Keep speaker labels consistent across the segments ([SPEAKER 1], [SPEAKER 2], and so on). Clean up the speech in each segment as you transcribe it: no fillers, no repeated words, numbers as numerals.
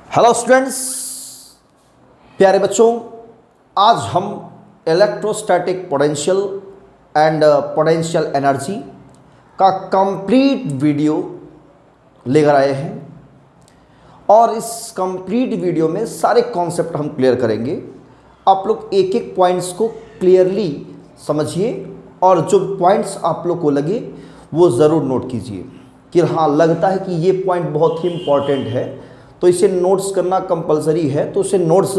[SPEAKER 1] Hello students, प्यारे बच्चों, आज हम electrostatic potential and potential energy का कंप्लीट वीडियो लेकर आए हैं और इस कंप्लीट वीडियो में सारे कॉन्सेप्ट हम क्लियर करेंगे। आप लोग एक एक पॉइंट्स को क्लियरली समझिए और जो पॉइंट्स आप लोग को लगे वो ज़रूर नोट कीजिए कि हाँ, लगता है कि ये पॉइंट बहुत ही इम्पॉर्टेंट है तो इसे नोट्स करना कंपलसरी है, तो इसे नोट्स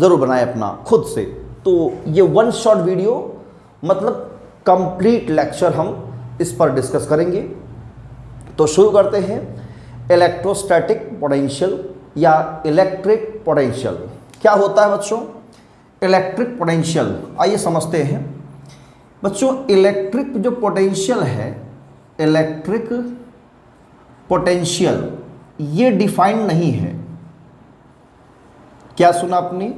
[SPEAKER 1] ज़रूर बनाएं अपना खुद से। तो ये वन शॉट वीडियो मतलब कंप्लीट लेक्चर हम इस पर डिस्कस करेंगे। तो शुरू करते हैं। इलेक्ट्रोस्टैटिक पोटेंशियल या इलेक्ट्रिक पोटेंशियल क्या होता है बच्चों? इलेक्ट्रिक पोटेंशियल आइए समझते हैं बच्चों। इलेक्ट्रिक जो पोटेंशियल है, इलेक्ट्रिक पोटेंशियल ये डिफाइंड नहीं है। क्या सुना आपने?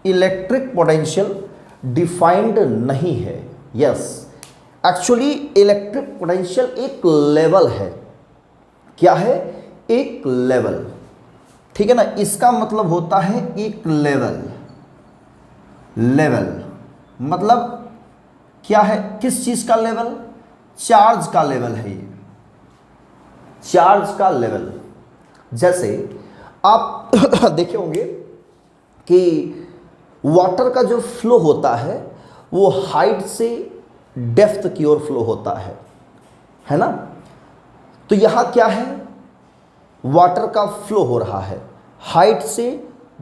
[SPEAKER 1] इलेक्ट्रिक पोटेंशियल डिफाइंड नहीं है। यस, एक्चुअली इलेक्ट्रिक पोटेंशियल एक लेवल है। क्या है? एक लेवल। ठीक है ना, इसका मतलब होता है एक लेवल। लेवल मतलब क्या है? किस चीज का लेवल? चार्ज का लेवल है ये, चार्ज का लेवल। जैसे आप देखे होंगे कि वाटर का जो फ्लो होता है वो हाइट से डेप्थ की ओर फ्लो होता है ना? तो यहां क्या है? वाटर का फ्लो हो रहा है हाइट से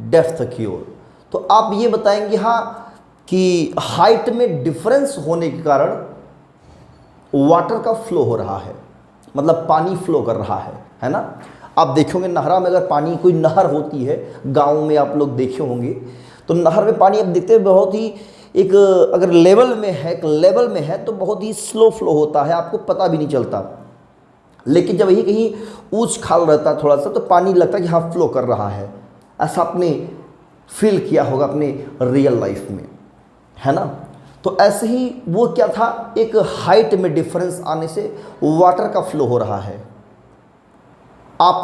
[SPEAKER 1] डेप्थ की ओर। तो आप ये बताएंगे हाँ कि हाइट में डिफरेंस होने के कारण वाटर का फ्लो हो रहा है, मतलब पानी फ्लो कर रहा है ना? आप देखेंगे नहरा में, अगर पानी कोई नहर होती है गांव में, आप लोग देखे होंगे तो नहर में पानी आप देखते हैं बहुत ही एक, अगर लेवल में है, एक लेवल में है तो बहुत ही स्लो फ्लो होता है, आपको पता भी नहीं चलता। लेकिन जब यही कहीं ऊंच खाल रहता है थोड़ा सा तो पानी लगता है कि हाँ फ्लो कर रहा है। ऐसा आपने फील किया होगा अपने रियल लाइफ में, है ना? तो ऐसे ही वो क्या था, एक हाइट में डिफरेंस आने से वाटर का फ्लो हो रहा है। आप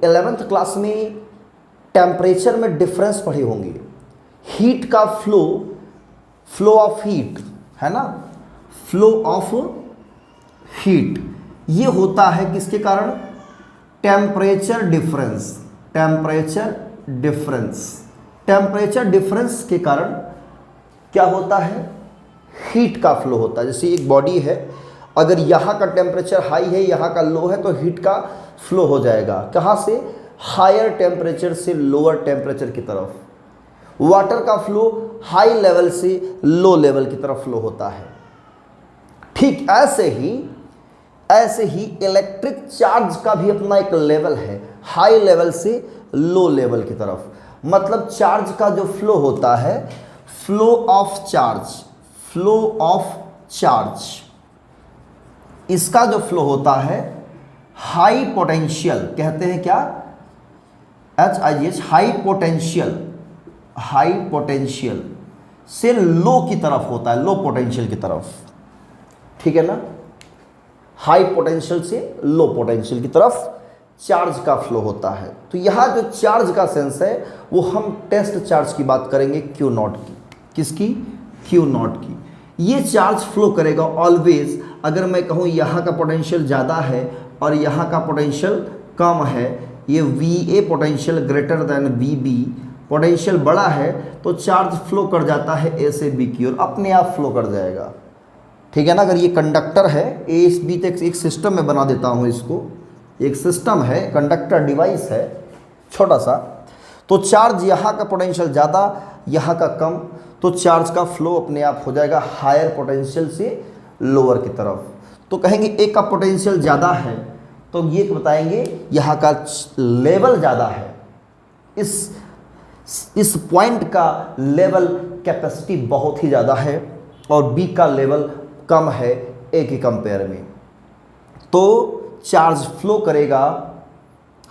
[SPEAKER 1] 11th क्लास में टेम्परेचर में डिफरेंस पढ़े होंगे। हीट का फ्लो, फ्लो ऑफ हीट, है ना? फ्लो ऑफ हीट ये होता है किसके कारण? Temperature difference. Temperature difference, temperature difference के कारण क्या होता है? हीट का फ्लो होता है। जैसे एक बॉडी है, अगर यहाँ का टेम्परेचर हाई है, यहाँ का लो है, तो हीट का फ्लो हो जाएगा। कहाँ से? हायर टेम्परेचर से लोअर टेम्परेचर की तरफ। वाटर का फ्लो हाई लेवल से लो लेवल की तरफ फ्लो होता है। ठीक ऐसे ही इलेक्ट्रिक चार्ज का भी अपना एक लेवल है, हाई लेवल से लो लेवल की तरफ। मतलब चार्ज का जो फ्लो होता है, flow of charge, flow of charge, इसका जो फ्लो होता है हाई पोटेंशियल कहते हैं। क्या? HIH, high potential, high potential से लो की तरफ होता है, लो पोटेंशियल की तरफ। ठीक है ना? हाई पोटेंशियल से लो पोटेंशियल की तरफ चार्ज का फ्लो होता है। तो यहाँ जो चार्ज का सेंस है वो हम टेस्ट चार्ज की बात करेंगे, Q0 की। किसकी? Q0 की। ये चार्ज फ्लो करेगा ऑलवेज। अगर मैं कहूँ यहाँ का पोटेंशियल ज़्यादा है और यहाँ का पोटेंशियल कम है, ये VA potential greater than VB, potential बड़ा है, तो चार्ज फ्लो कर जाता है A से B की ओर, अपने आप फ्लो कर जाएगा। ठीक है ना? अगर ये कंडक्टर है, A से B तक एक सिस्टम में बना देता हूँ इसको, एक सिस्टम है, कंडक्टर डिवाइस है छोटा सा, तो चार्ज यहाँ का पोटेंशियल ज़्यादा, यहाँ का कम, तो चार्ज का फ्लो अपने आप हो जाएगा हायर पोटेंशियल से लोअर की तरफ। तो कहेंगे एक का पोटेंशियल ज़्यादा है तो ये बताएंगे यहाँ का लेवल ज़्यादा है, इस पॉइंट का लेवल कैपेसिटी बहुत ही ज़्यादा है और बी का लेवल कम है ए के कंपेयर में। तो चार्ज फ्लो करेगा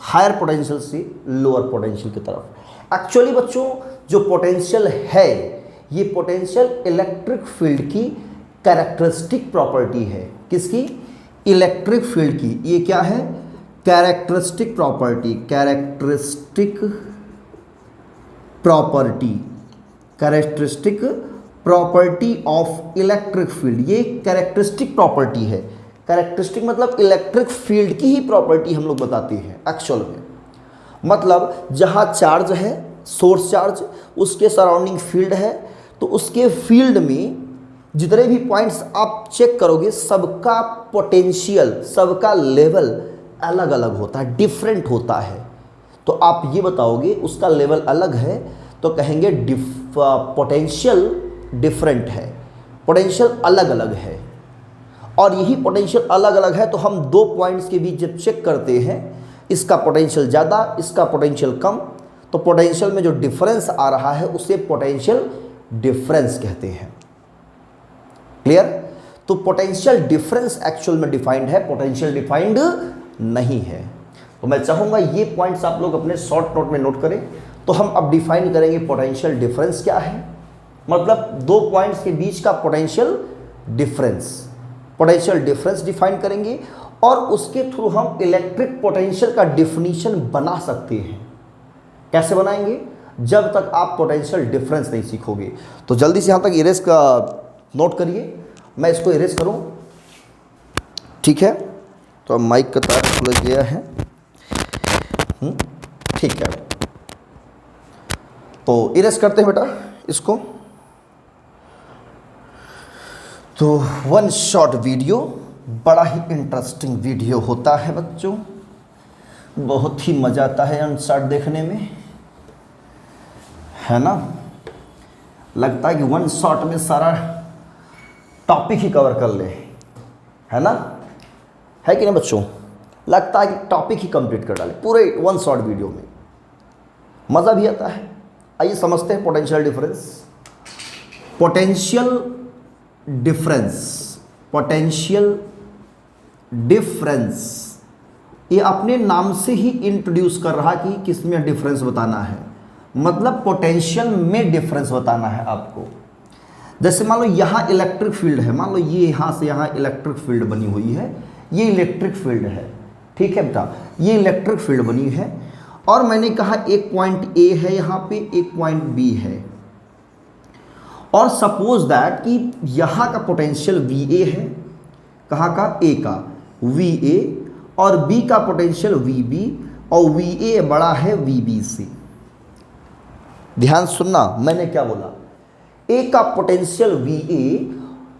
[SPEAKER 1] हायर पोटेंशियल से लोअर पोटेंशियल की तरफ। एक्चुअली बच्चों जो पोटेंशियल है, ये पोटेंशियल इलेक्ट्रिक फील्ड की कैरेक्टरिस्टिक प्रॉपर्टी है। किसकी? इलेक्ट्रिक फील्ड की। ये क्या है? Characteristic property, characteristic property, characteristic property of electric field, ये कैरेक्टरिस्टिक प्रॉपर्टी है। कैरेक्टरिस्टिक मतलब इलेक्ट्रिक फील्ड की ही प्रॉपर्टी हम लोग बताते हैं एक्चुअल में। मतलब जहाँ चार्ज है, सोर्स चार्ज, उसके सराउंडिंग फील्ड है, तो उसके फील्ड में जितने भी पॉइंट्स आप चेक करोगे सबका पोटेंशियल, सबका लेवल अलग अलग होता है, डिफरेंट होता है। तो आप ये बताओगे उसका लेवल अलग है तो कहेंगे पोटेंशियल डिफरेंट है, पोटेंशियल अलग अलग है। और यही पोटेंशियल अलग अलग है तो हम दो पॉइंट्स के बीच जब चेक करते हैं, इसका पोटेंशियल ज़्यादा, इसका पोटेंशियल कम, तो पोटेंशियल में जो डिफरेंस आ रहा है उसे पोटेंशियल डिफरेंस कहते हैं। क्लियर? तो पोटेंशियल डिफरेंस एक्चुअल में डिफाइंड है, पोटेंशियल डिफाइंड नहीं है। तो मैं चाहूँगा ये पॉइंट्स आप लोग अपने शॉर्ट नोट में नोट करें। तो हम अब डिफाइन करेंगे पोटेंशियल डिफरेंस क्या है, मतलब दो पॉइंट्स के बीच का potential difference, potential difference define करेंगे और उसके थ्रू हम इलेक्ट्रिक पोटेंशियल का डिफिनीशन बना सकते हैं। कैसे बनाएंगे? जब तक आप पोटेंशियल डिफरेंस नहीं सीखोगे। तो जल्दी से यहाँ तक इरेज का नोट करिए, मैं इसको इरेज करूँ, ठीक है? तो अब माइक का तार खुल गया है, ठीक है। तो इरेज करते हैं बेटा इसको। तो वन शॉट वीडियो बड़ा ही इंटरेस्टिंग वीडियो होता है बच्चों, बहुत ही मज़ा आता है अनशॉट देखने में, है ना? लगता है कि वन शॉट में सारा टॉपिक ही कवर कर ले, है ना? है कि नहीं बच्चों? लगता है कि टॉपिक ही कंप्लीट कर डाले पूरे वन शॉट वीडियो में, मज़ा भी आता है। आइए समझते हैं potential difference. Potential difference, potential difference ये अपने नाम से ही इंट्रोड्यूस कर रहा कि किस में डिफरेंस बताना है, मतलब पोटेंशियल में डिफरेंस बताना है आपको। जैसे मान लो यहाँ इलेक्ट्रिक फील्ड है, मान लो ये यहाँ से यहाँ इलेक्ट्रिक फील्ड बनी हुई है, ये इलेक्ट्रिक फील्ड है, ठीक है बेटा, ये इलेक्ट्रिक फील्ड बनी है। और मैंने कहा एक पॉइंट ए है यहाँ पे, एक पॉइंट बी है, और सपोज दैट कि यहाँ का पोटेंशियल वी ए है, कहाँ का? ए का, वी ए, और बी का पोटेंशियल वी बी, और वी ए बड़ा है वी बी से। ध्यान सुनना मैंने क्या बोला, ए का पोटेंशियल वी ए,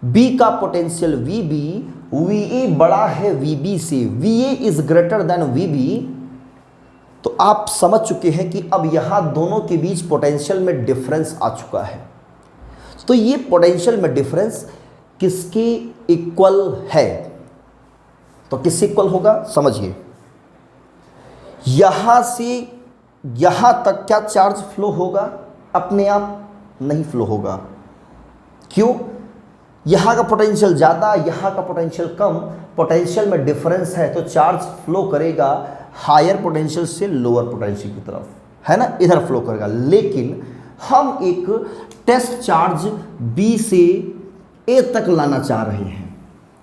[SPEAKER 1] बी का potential V B, V A बड़ा है वी बी से, V A is greater than V B. तो आप समझ चुके हैं कि अब यहाँ दोनों के बीच पोटेंशियल में डिफरेंस आ चुका है। तो ये पोटेंशियल में डिफरेंस किसके इक्वल है? तो किससे इक्वल होगा समझिए, यहां से यहां तक क्या चार्ज फ्लो होगा? अपने आप नहीं फ्लो होगा। क्यों? यहां का पोटेंशियल ज़्यादा, यहां का पोटेंशियल कम, पोटेंशियल में डिफरेंस है तो चार्ज फ्लो करेगा हायर पोटेंशियल से लोअर पोटेंशियल की तरफ, है ना, इधर फ्लो करेगा। लेकिन हम एक टेस्ट चार्ज B से A तक लाना चाह रहे हैं,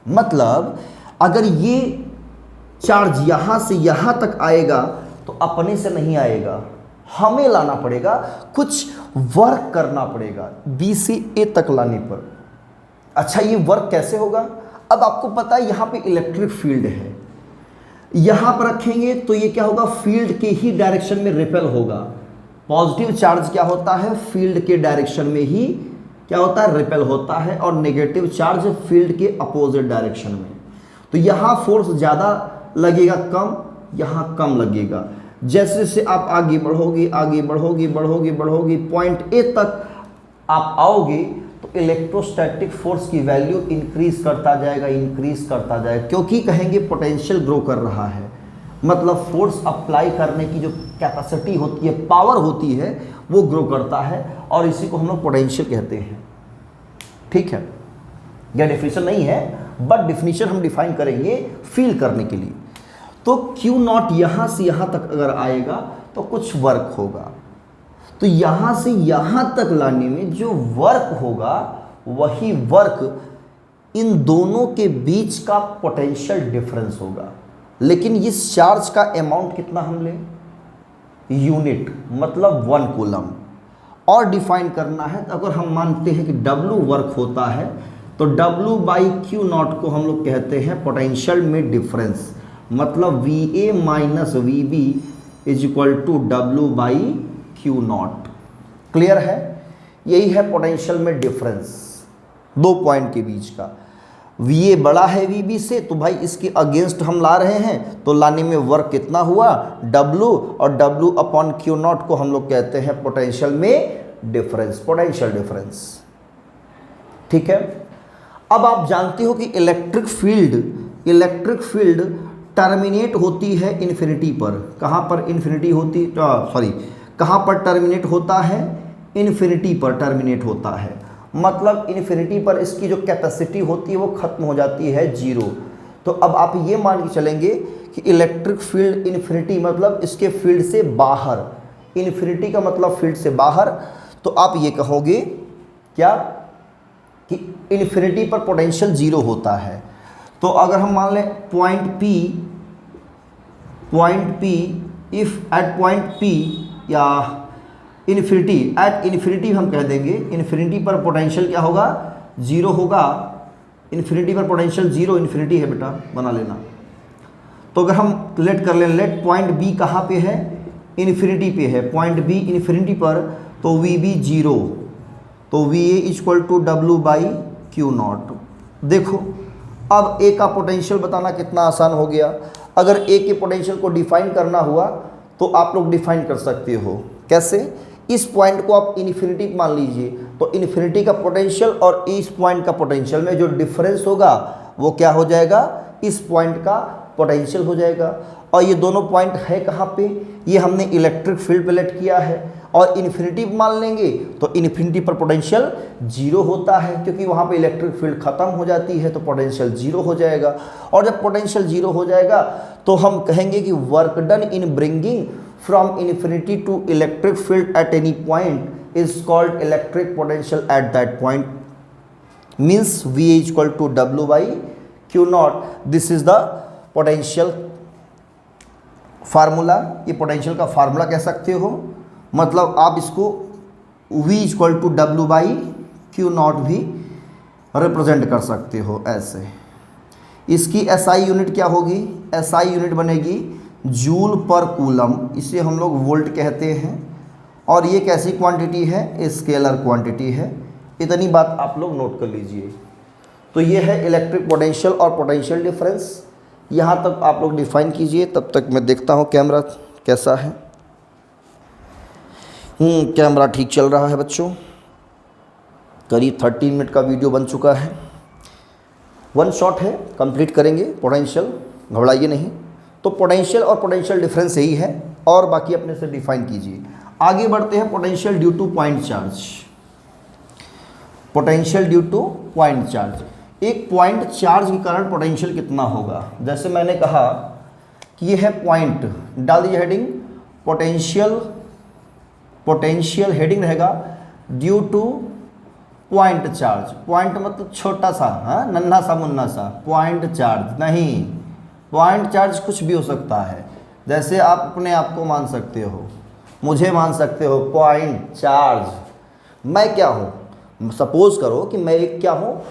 [SPEAKER 1] मतलब अगर ये चार्ज यहाँ से यहाँ तक आएगा तो अपने से नहीं आएगा, हमें लाना पड़ेगा, कुछ वर्क करना पड़ेगा B से A तक लाने पर। अच्छा, ये वर्क कैसे होगा? अब आपको पता है यहाँ पे इलेक्ट्रिक फील्ड है, यहाँ पर रखेंगे तो ये क्या होगा? फील्ड के ही डायरेक्शन में रिपेल होगा। पॉजिटिव चार्ज क्या होता है? फील्ड के डायरेक्शन में ही क्या होता है? रिपेल होता है, और नेगेटिव चार्ज फील्ड के अपोजिट डायरेक्शन में। तो यहाँ फोर्स ज़्यादा लगेगा, कम, यहाँ कम लगेगा। जैसे जैसे आप आगे बढ़ोगे, आगे बढ़ोगे, बढ़ोगे, बढ़ोगे, पॉइंट ए तक आप आओगे तो इलेक्ट्रोस्टैटिक फोर्स की वैल्यू इंक्रीज करता जाएगा, इंक्रीज करता जाएगा, क्योंकि कहेंगे पोटेंशियल ग्रो कर रहा है, मतलब फोर्स अप्लाई करने की जो कैपेसिटी होती है, पावर होती है, वो ग्रो करता है, और इसी को हम लोग पोटेंशियल कहते हैं। ठीक है, यह डेफिनेशन नहीं है, बट डेफिनेशन हम डिफाइन करेंगे फील करने के लिए। तो Q नॉट यहाँ से यहाँ तक अगर आएगा तो कुछ वर्क होगा, तो यहाँ से यहाँ तक लाने में जो वर्क होगा वही वर्क इन दोनों के बीच का पोटेंशियल डिफरेंस होगा। लेकिन इस चार्ज का अमाउंट कितना हम लें, यूनिट, मतलब 1 कूलम। और डिफाइन करना है, तो अगर हम मानते हैं कि W वर्क होता है तो W/Q0 को हम लोग कहते हैं पोटेंशियल में डिफरेंस, मतलब VA minus VB is equal to W/Q0। Clear है? यही है पोटेंशियल में डिफरेंस दो पॉइंट के बीच का। VA बड़ा है VB से, तो भाई इसके अगेंस्ट हम ला रहे हैं, तो लाने में वर्क कितना हुआ, W, और W/Q0 को हम लोग कहते हैं पोटेंशियल में डिफरेंस, पोटेंशियल डिफरेंस। ठीक है। अब आप जानते हो कि इलेक्ट्रिक फील्ड टर्मिनेट होती है इन्फिनिटी पर। कहाँ पर इन्फिनिटी होती, कहाँ पर टर्मिनेट होता है, इन्फिनिटी पर टर्मिनेट होता है, मतलब इन्फिनिटी पर इसकी जो कैपेसिटी होती है वो खत्म हो जाती है 0। तो अब आप ये मान के चलेंगे कि इलेक्ट्रिक फील्ड इन्फिनिटी मतलब इसके फील्ड से बाहर, इन्फिनिटी का मतलब फील्ड से बाहर, तो आप ये कहोगे क्या कि इन्फिनिटी पर पोटेंशियल 0 होता है। तो अगर हम मान लें point P, if at point P या इन्फिनिटी, एट इन्फिनिटी हम कह देंगे, इन्फिनिटी पर पोटेंशियल क्या होगा, 0 होगा। इन्फिनिटी पर पोटेंशियल 0, इन्फिनिटी है बेटा, बना लेना। तो अगर हम लेट कर लें, लेट पॉइंट B कहाँ पे है, इन्फिनिटी पे है, पॉइंट B इन्फिनिटी पर, तो VB 0, तो VA इक्वल टू W/Q0। देखो अब A का पोटेंशियल बताना कितना आसान हो गया। अगर A के पोटेंशियल को डिफाइन करना हुआ तो आप लोग डिफाइन कर सकते हो। कैसे? इस पॉइंट को आप इन्फिनिटी मान लीजिए, तो इन्फिनिटी का पोटेंशियल और इस पॉइंट का पोटेंशियल में जो डिफरेंस होगा वो क्या हो जाएगा, इस पॉइंट का पोटेंशियल हो जाएगा। और ये दोनों पॉइंट है कहाँ पे, ये हमने इलेक्ट्रिक फील्ड पे लेट किया है। और इन्फिनिटी मान लेंगे तो इन्फिनिटी पर पोटेंशियल 0 होता है, क्योंकि वहाँ पे इलेक्ट्रिक फील्ड खत्म हो जाती है, तो पोटेंशियल 0 हो जाएगा। और जब पोटेंशियल 0 हो जाएगा तो हम कहेंगे कि work done in bringing from infinity to electric field at any point is called electric potential at that point, means VA equal to W/Q0। This is the potential formula. ये पोटेंशियल का formula कह सकते हो, मतलब आप इसको V equal to W/Q0 भी represent कर सकते हो ऐसे। इसकी SI यूनिट क्या होगी, SI यूनिट बनेगी जूल पर कूलम, इसे हम लोग वोल्ट कहते हैं। और ये कैसी क्वांटिटी है, स्केलर क्वांटिटी है। इतनी बात आप लोग नोट कर लीजिए। तो ये है इलेक्ट्रिक पोटेंशियल और पोटेंशियल डिफरेंस। यहाँ तक आप लोग डिफाइन कीजिए, तब तक मैं देखता हूँ कैमरा कैसा है। कैमरा ठीक चल रहा है बच्चों, करीब 30 मिनट का वीडियो बन चुका है। 1 शॉट है, कंप्लीट करेंगे पोटेंशियल, घबराइए नहीं। तो पोटेंशियल और पोटेंशियल डिफरेंस यही है, और बाकी अपने से डिफाइन कीजिए। आगे बढ़ते हैं, potential due to point charge. Potential due to point charge, एक पॉइंट चार्ज के कारण पोटेंशियल कितना होगा। जैसे मैंने कहा कि ये है पॉइंट, डाल दीजिए हेडिंग पोटेंशियल हेडिंग रहेगा due to point charge. Point मतलब छोटा सा, हाँ, नन्हा सा मुन्ना सा, पॉइंट चार्ज नहीं। पॉइंट चार्ज कुछ भी हो सकता है, जैसे आप अपने आप को मान सकते हो, मुझे मान सकते हो पॉइंट चार्ज। मैं क्या हूँ, सपोज करो कि मैं एक क्या हूँ,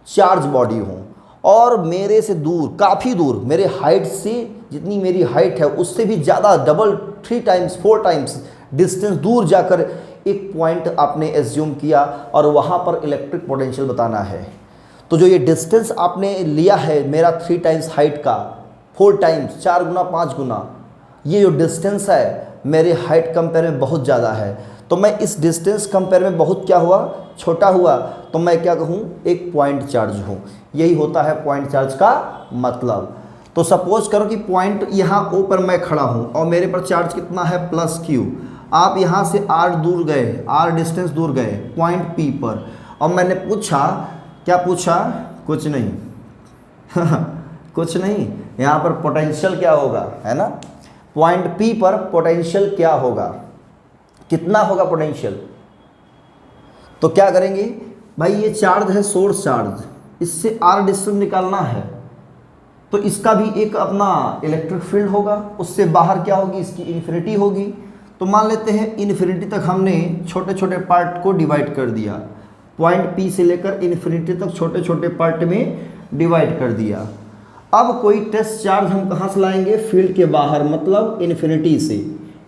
[SPEAKER 1] चार्ज बॉडी हूँ, और मेरे से दूर, काफ़ी दूर, मेरे हाइट से, जितनी मेरी हाइट है उससे भी ज़्यादा, डबल, 3 टाइम्स 4 टाइम्स डिस्टेंस दूर जाकर एक पॉइंट आपने एज्यूम किया और वहाँ पर इलेक्ट्रिक पोटेंशियल बताना है। तो जो ये डिस्टेंस आपने लिया है मेरा 3 टाइम्स हाइट का, 4 टाइम्स, 4 गुना 5 गुना, ये जो डिस्टेंस है मेरे हाइट कंपेयर में बहुत ज़्यादा है। तो मैं इस डिस्टेंस कंपेयर में बहुत क्या हुआ, छोटा हुआ, तो मैं क्या कहूँ, एक पॉइंट चार्ज हूँ। यही होता है पॉइंट चार्ज का मतलब। तो सपोज करो कि पॉइंट यहाँ O पर मैं खड़ा हूँ और मेरे पर चार्ज कितना है, +Q। आप यहाँ से R दूर गए, R डिस्टेंस दूर गए पॉइंट P पर, और मैंने पूछा, क्या पूछा, कुछ नहीं कुछ नहीं, यहाँ पर पोटेंशियल क्या होगा, है ना, पॉइंट P पर पोटेंशियल क्या होगा, कितना होगा पोटेंशियल। तो क्या करेंगे भाई, ये चार्ज है सोर्स चार्ज, इससे R डिस्टेंस निकालना है, तो इसका भी एक अपना इलेक्ट्रिक फील्ड होगा, उससे बाहर क्या होगी, इसकी इन्फिनिटी होगी। तो मान लेते हैं इन्फिनिटी तक हमने छोटे छोटे पार्ट को डिवाइड कर दिया, पॉइंट P से लेकर इन्फिनिटी तक छोटे छोटे पार्ट में डिवाइड कर दिया। अब कोई टेस्ट चार्ज हम कहाँ से लाएंगे, फील्ड के बाहर, मतलब इन्फिनिटी से।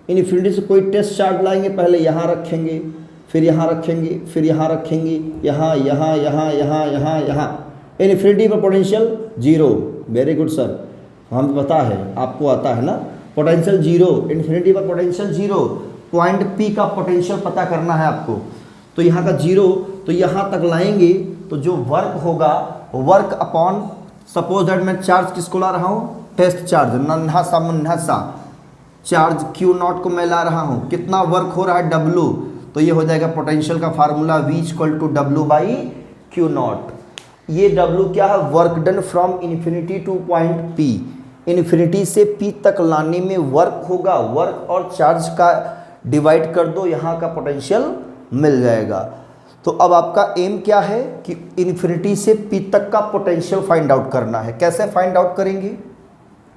[SPEAKER 1] इन्फिनिटी से कोई टेस्ट चार्ज लाएंगे, पहले यहाँ रखेंगे, फिर यहाँ रखेंगे, फिर यहाँ रखेंगे, यहाँ यहाँ यहाँ यहाँ यहाँ यहाँ। इन्फिनिटी पर पोटेंशियल 0। वेरी गुड सर, हम पता है, आपको आता है ना, पोटेंशियल 0, इन्फिनिटी पर पोटेंशियल 0। पॉइंट P का पोटेंशियल पता करना है आपको, तो यहाँ का 0, तो यहाँ तक लाएंगे तो जो वर्क होगा, वर्क अपॉन, सपोज दैट मैं चार्ज किसको ला रहा हूँ, टेस्ट चार्ज, नन्हा सा मुन्हा सा चार्ज Q0 को मैं ला रहा हूँ, कितना वर्क हो रहा है, W, तो ये हो जाएगा पोटेंशियल का formula V equal to W by Q0। ये W क्या है, work done from infinity to point P, infinity से P तक लाने में वर्क होगा, वर्क और चार्ज का डिवाइड कर दो, यहाँ का पोटेंशियल मिल जाएगा। तो अब आपका एम क्या है कि इन्फिनिटी से P तक का पोटेंशियल फाइंड आउट करना है। कैसे फाइंड आउट करेंगे,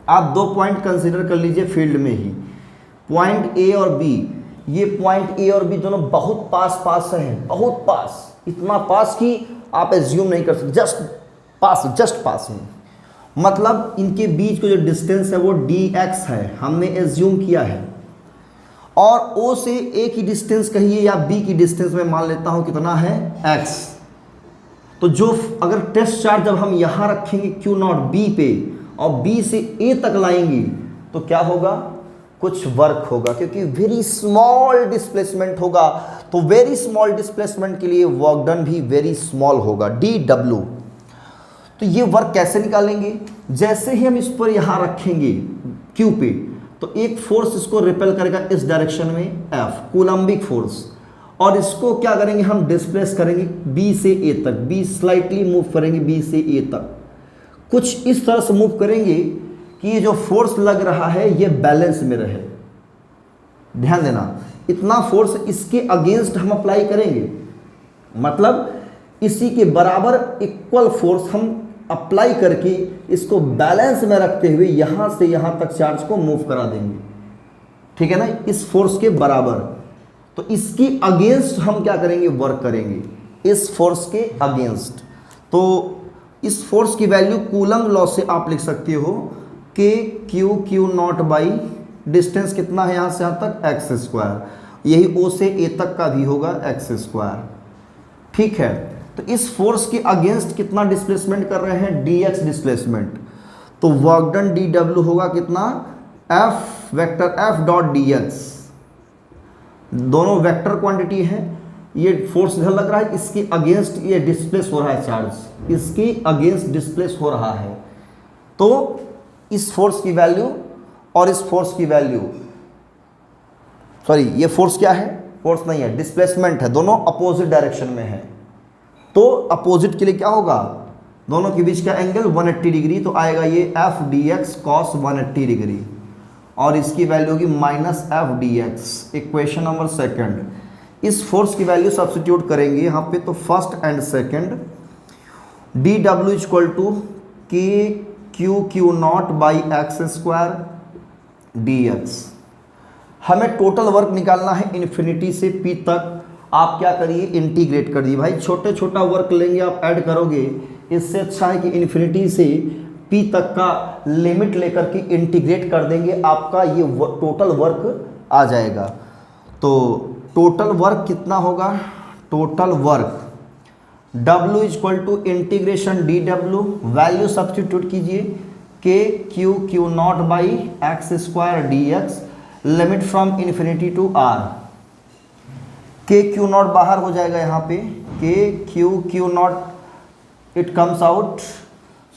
[SPEAKER 1] आप 2 पॉइंट कंसीडर कर लीजिए फील्ड में ही, पॉइंट A और B। ये पॉइंट A और B दोनों बहुत पास पास हैं, बहुत पास, इतना पास कि आप एज्यूम नहीं कर सकते, जस्ट पास में, मतलब इनके बीच का जो डिस्टेंस है वो dx है, हमने एज्यूम किया है। और O से A की डिस्टेंस कहिए या B की डिस्टेंस में मान लेता हूँ कितना है, x। तो जो अगर टेस्ट चार्ज जब हम यहाँ रखेंगे Q0 B पे और B से A तक लाएंगे तो क्या होगा, कुछ वर्क होगा, क्योंकि वेरी स्मॉल डिस्प्लेसमेंट होगा, तो वेरी स्मॉल डिस्प्लेसमेंट के लिए वर्क डन भी वेरी स्मॉल होगा, dw। तो ये वर्क कैसे निकालेंगे, जैसे ही हम इस पर यहाँ रखेंगे Q पे, तो एक फोर्स इसको रिपेल करेगा इस डायरेक्शन में, F कूलम्बिक फोर्स, और इसको क्या करेंगे, हम डिस्प्लेस करेंगे B से A तक, B स्लाइटली मूव करेंगे B से A तक, कुछ इस तरह से मूव करेंगे कि ये जो फोर्स लग रहा है ये बैलेंस में रहे। ध्यान देना, इतना फोर्स इसके अगेंस्ट हम अप्लाई करेंगे, मतलब इसी के बराबर इक्वल फोर्स हम अप्लाई करके इसको बैलेंस में रखते हुए यहाँ से यहाँ तक चार्ज को मूव करा देंगे, ठीक है ना, इस फोर्स के बराबर। तो इसकी अगेंस्ट हम क्या करेंगे, वर्क करेंगे, इस फोर्स के अगेंस्ट। तो इस फोर्स की वैल्यू कूलम लॉ से आप लिख सकते हो कि Q0 बाई डिस्टेंस कितना है यहाँ से यहाँ तक, x², यही O से A तक का भी होगा x², ठीक है। तो इस फोर्स के अगेंस्ट कितना डिस्प्लेसमेंट कर रहे हैं, dx डिस्प्लेसमेंट, तो वर्क डन dw होगा कितना, F vector F dot dx, दोनों वेक्टर क्वांटिटी है, ये फोर्स इधर लग रहा है, इसके अगेंस्ट ये डिस्प्लेस हो रहा है चार्ज, इसके अगेंस्ट डिस्प्लेस हो रहा है। तो इस फोर्स की वैल्यू और इस फोर्स की वैल्यू, सॉरी ये फोर्स क्या है, फोर्स नहीं है, डिस्प्लेसमेंट है, दोनों अपोजिट डायरेक्शन में है। तो अपोजिट के लिए क्या होगा, दोनों के बीच का एंगल 180 डिग्री, तो आएगा ये F dx cos 180 डिग्री, और इसकी वैल्यू होगी minus F dx, equation number second. इस फोर्स की वैल्यू सब्स्टिट्यूट करेंगे यहाँ पे, तो first and second, dw equal to k Q0 by x² dx। हमें टोटल वर्क निकालना है इन्फिनिटी से P तक। आप क्या करिए, इंटीग्रेट कर दिए भाई, छोटे छोटा वर्क लेंगे आप ऐड करोगे, इससे अच्छा है कि इन्फिनिटी से P तक का लिमिट लेकर के इंटीग्रेट कर देंगे, आपका ये टोटल वर्क आ जाएगा। तो टोटल वर्क कितना होगा, total work W equal to integration dw, value substitute कीजिए k Q0 by x² dx, limit from infinity to r, k Q0 बाहर हो जाएगा यहाँ पे, k Q0 it comes out,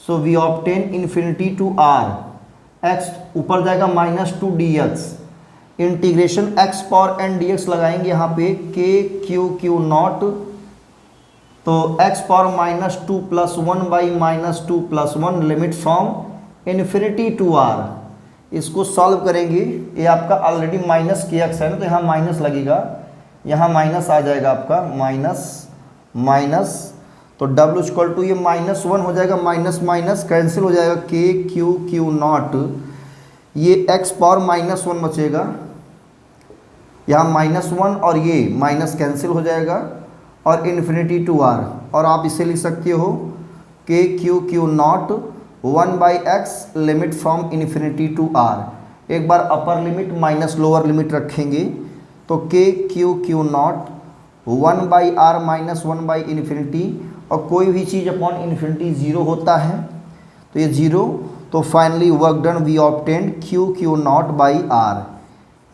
[SPEAKER 1] so we obtain infinity to r, x ऊपर जाएगा -2 dx, integration x power n dx लगाएंगे यहाँ पे, k Q0, तो x power -2 + 1 by -2 + 1, limit from infinity to r। इसको सॉल्व करेंगे, ये आपका ऑलरेडी -kx है ना, तो यहाँ माइनस लगेगा, यहाँ माइनस आ जाएगा आपका, माइनस, तो W इक्वल टू ये -1 हो जाएगा, माइनस माइनस कैंसिल हो जाएगा, के क्यू क्यू नॉट, ये x पावर -1 बचेगा, यहाँ -1 और ये माइनस कैंसिल हो जाएगा और इन्फिनिटी टू r, और आप इसे लिख सकते हो K Q Q nought 1/x limit from infinity to r। एक बार upper limit minus lower limit रखेंगे तो K Q Q nought 1/r minus 1/इन्फिनिटी, और कोई भी चीज़ अपॉन इन्फिनिटी 0 होता है तो ये 0, तो finally work done we obtained Q Q naught by r।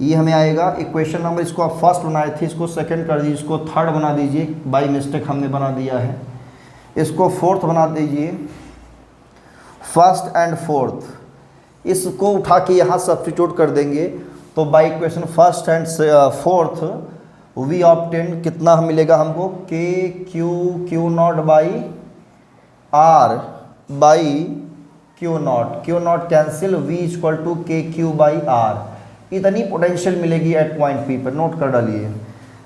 [SPEAKER 1] ये हमें आएगा इक्वेशन नंबर, इसको आप फर्स्ट बनाए थे, इसको सेकंड कर दीजिए, इसको थर्ड बना दीजिए, बाई मिस्टेक हमने बना दिया है, इसको फोर्थ बना दीजिए, फर्स्ट एंड फोर्थ, इसको उठा के यहाँ सब्स्टिट्यूट कर देंगे तो by equation first and fourth we obtain कितना मिलेगा हमको, K Q Q naught by R by Q naught cancel, V equal to K Q by R. इतनी पोटेंशियल मिलेगी एट पॉइंट पी पर, नोट कर डालिए,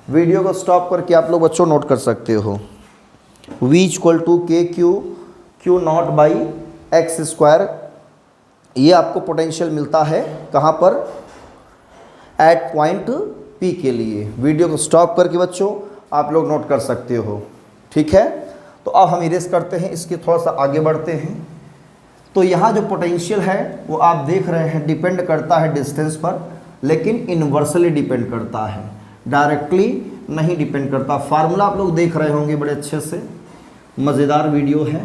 [SPEAKER 1] वीडियो को स्टॉप करके आप लोग बच्चों नोट कर सकते हो, we equal to K Q naught by x square, ये आपको पोटेंशियल मिलता है कहाँ पर, एट पॉइंट पी के लिए। वीडियो को स्टॉप करके बच्चों आप लोग नोट कर सकते हो, ठीक है। तो अब हम इरेज करते हैं, इसके थोड़ा सा आगे बढ़ते हैं। तो यहाँ जो पोटेंशियल है वो आप देख रहे हैं डिपेंड करता है डिस्टेंस पर, लेकिन इन्वर्सली डिपेंड करता है, डायरेक्टली नहीं डिपेंड करता। फार्मूला आप लोग देख रहे होंगे बड़े अच्छे से, मज़ेदार वीडियो है,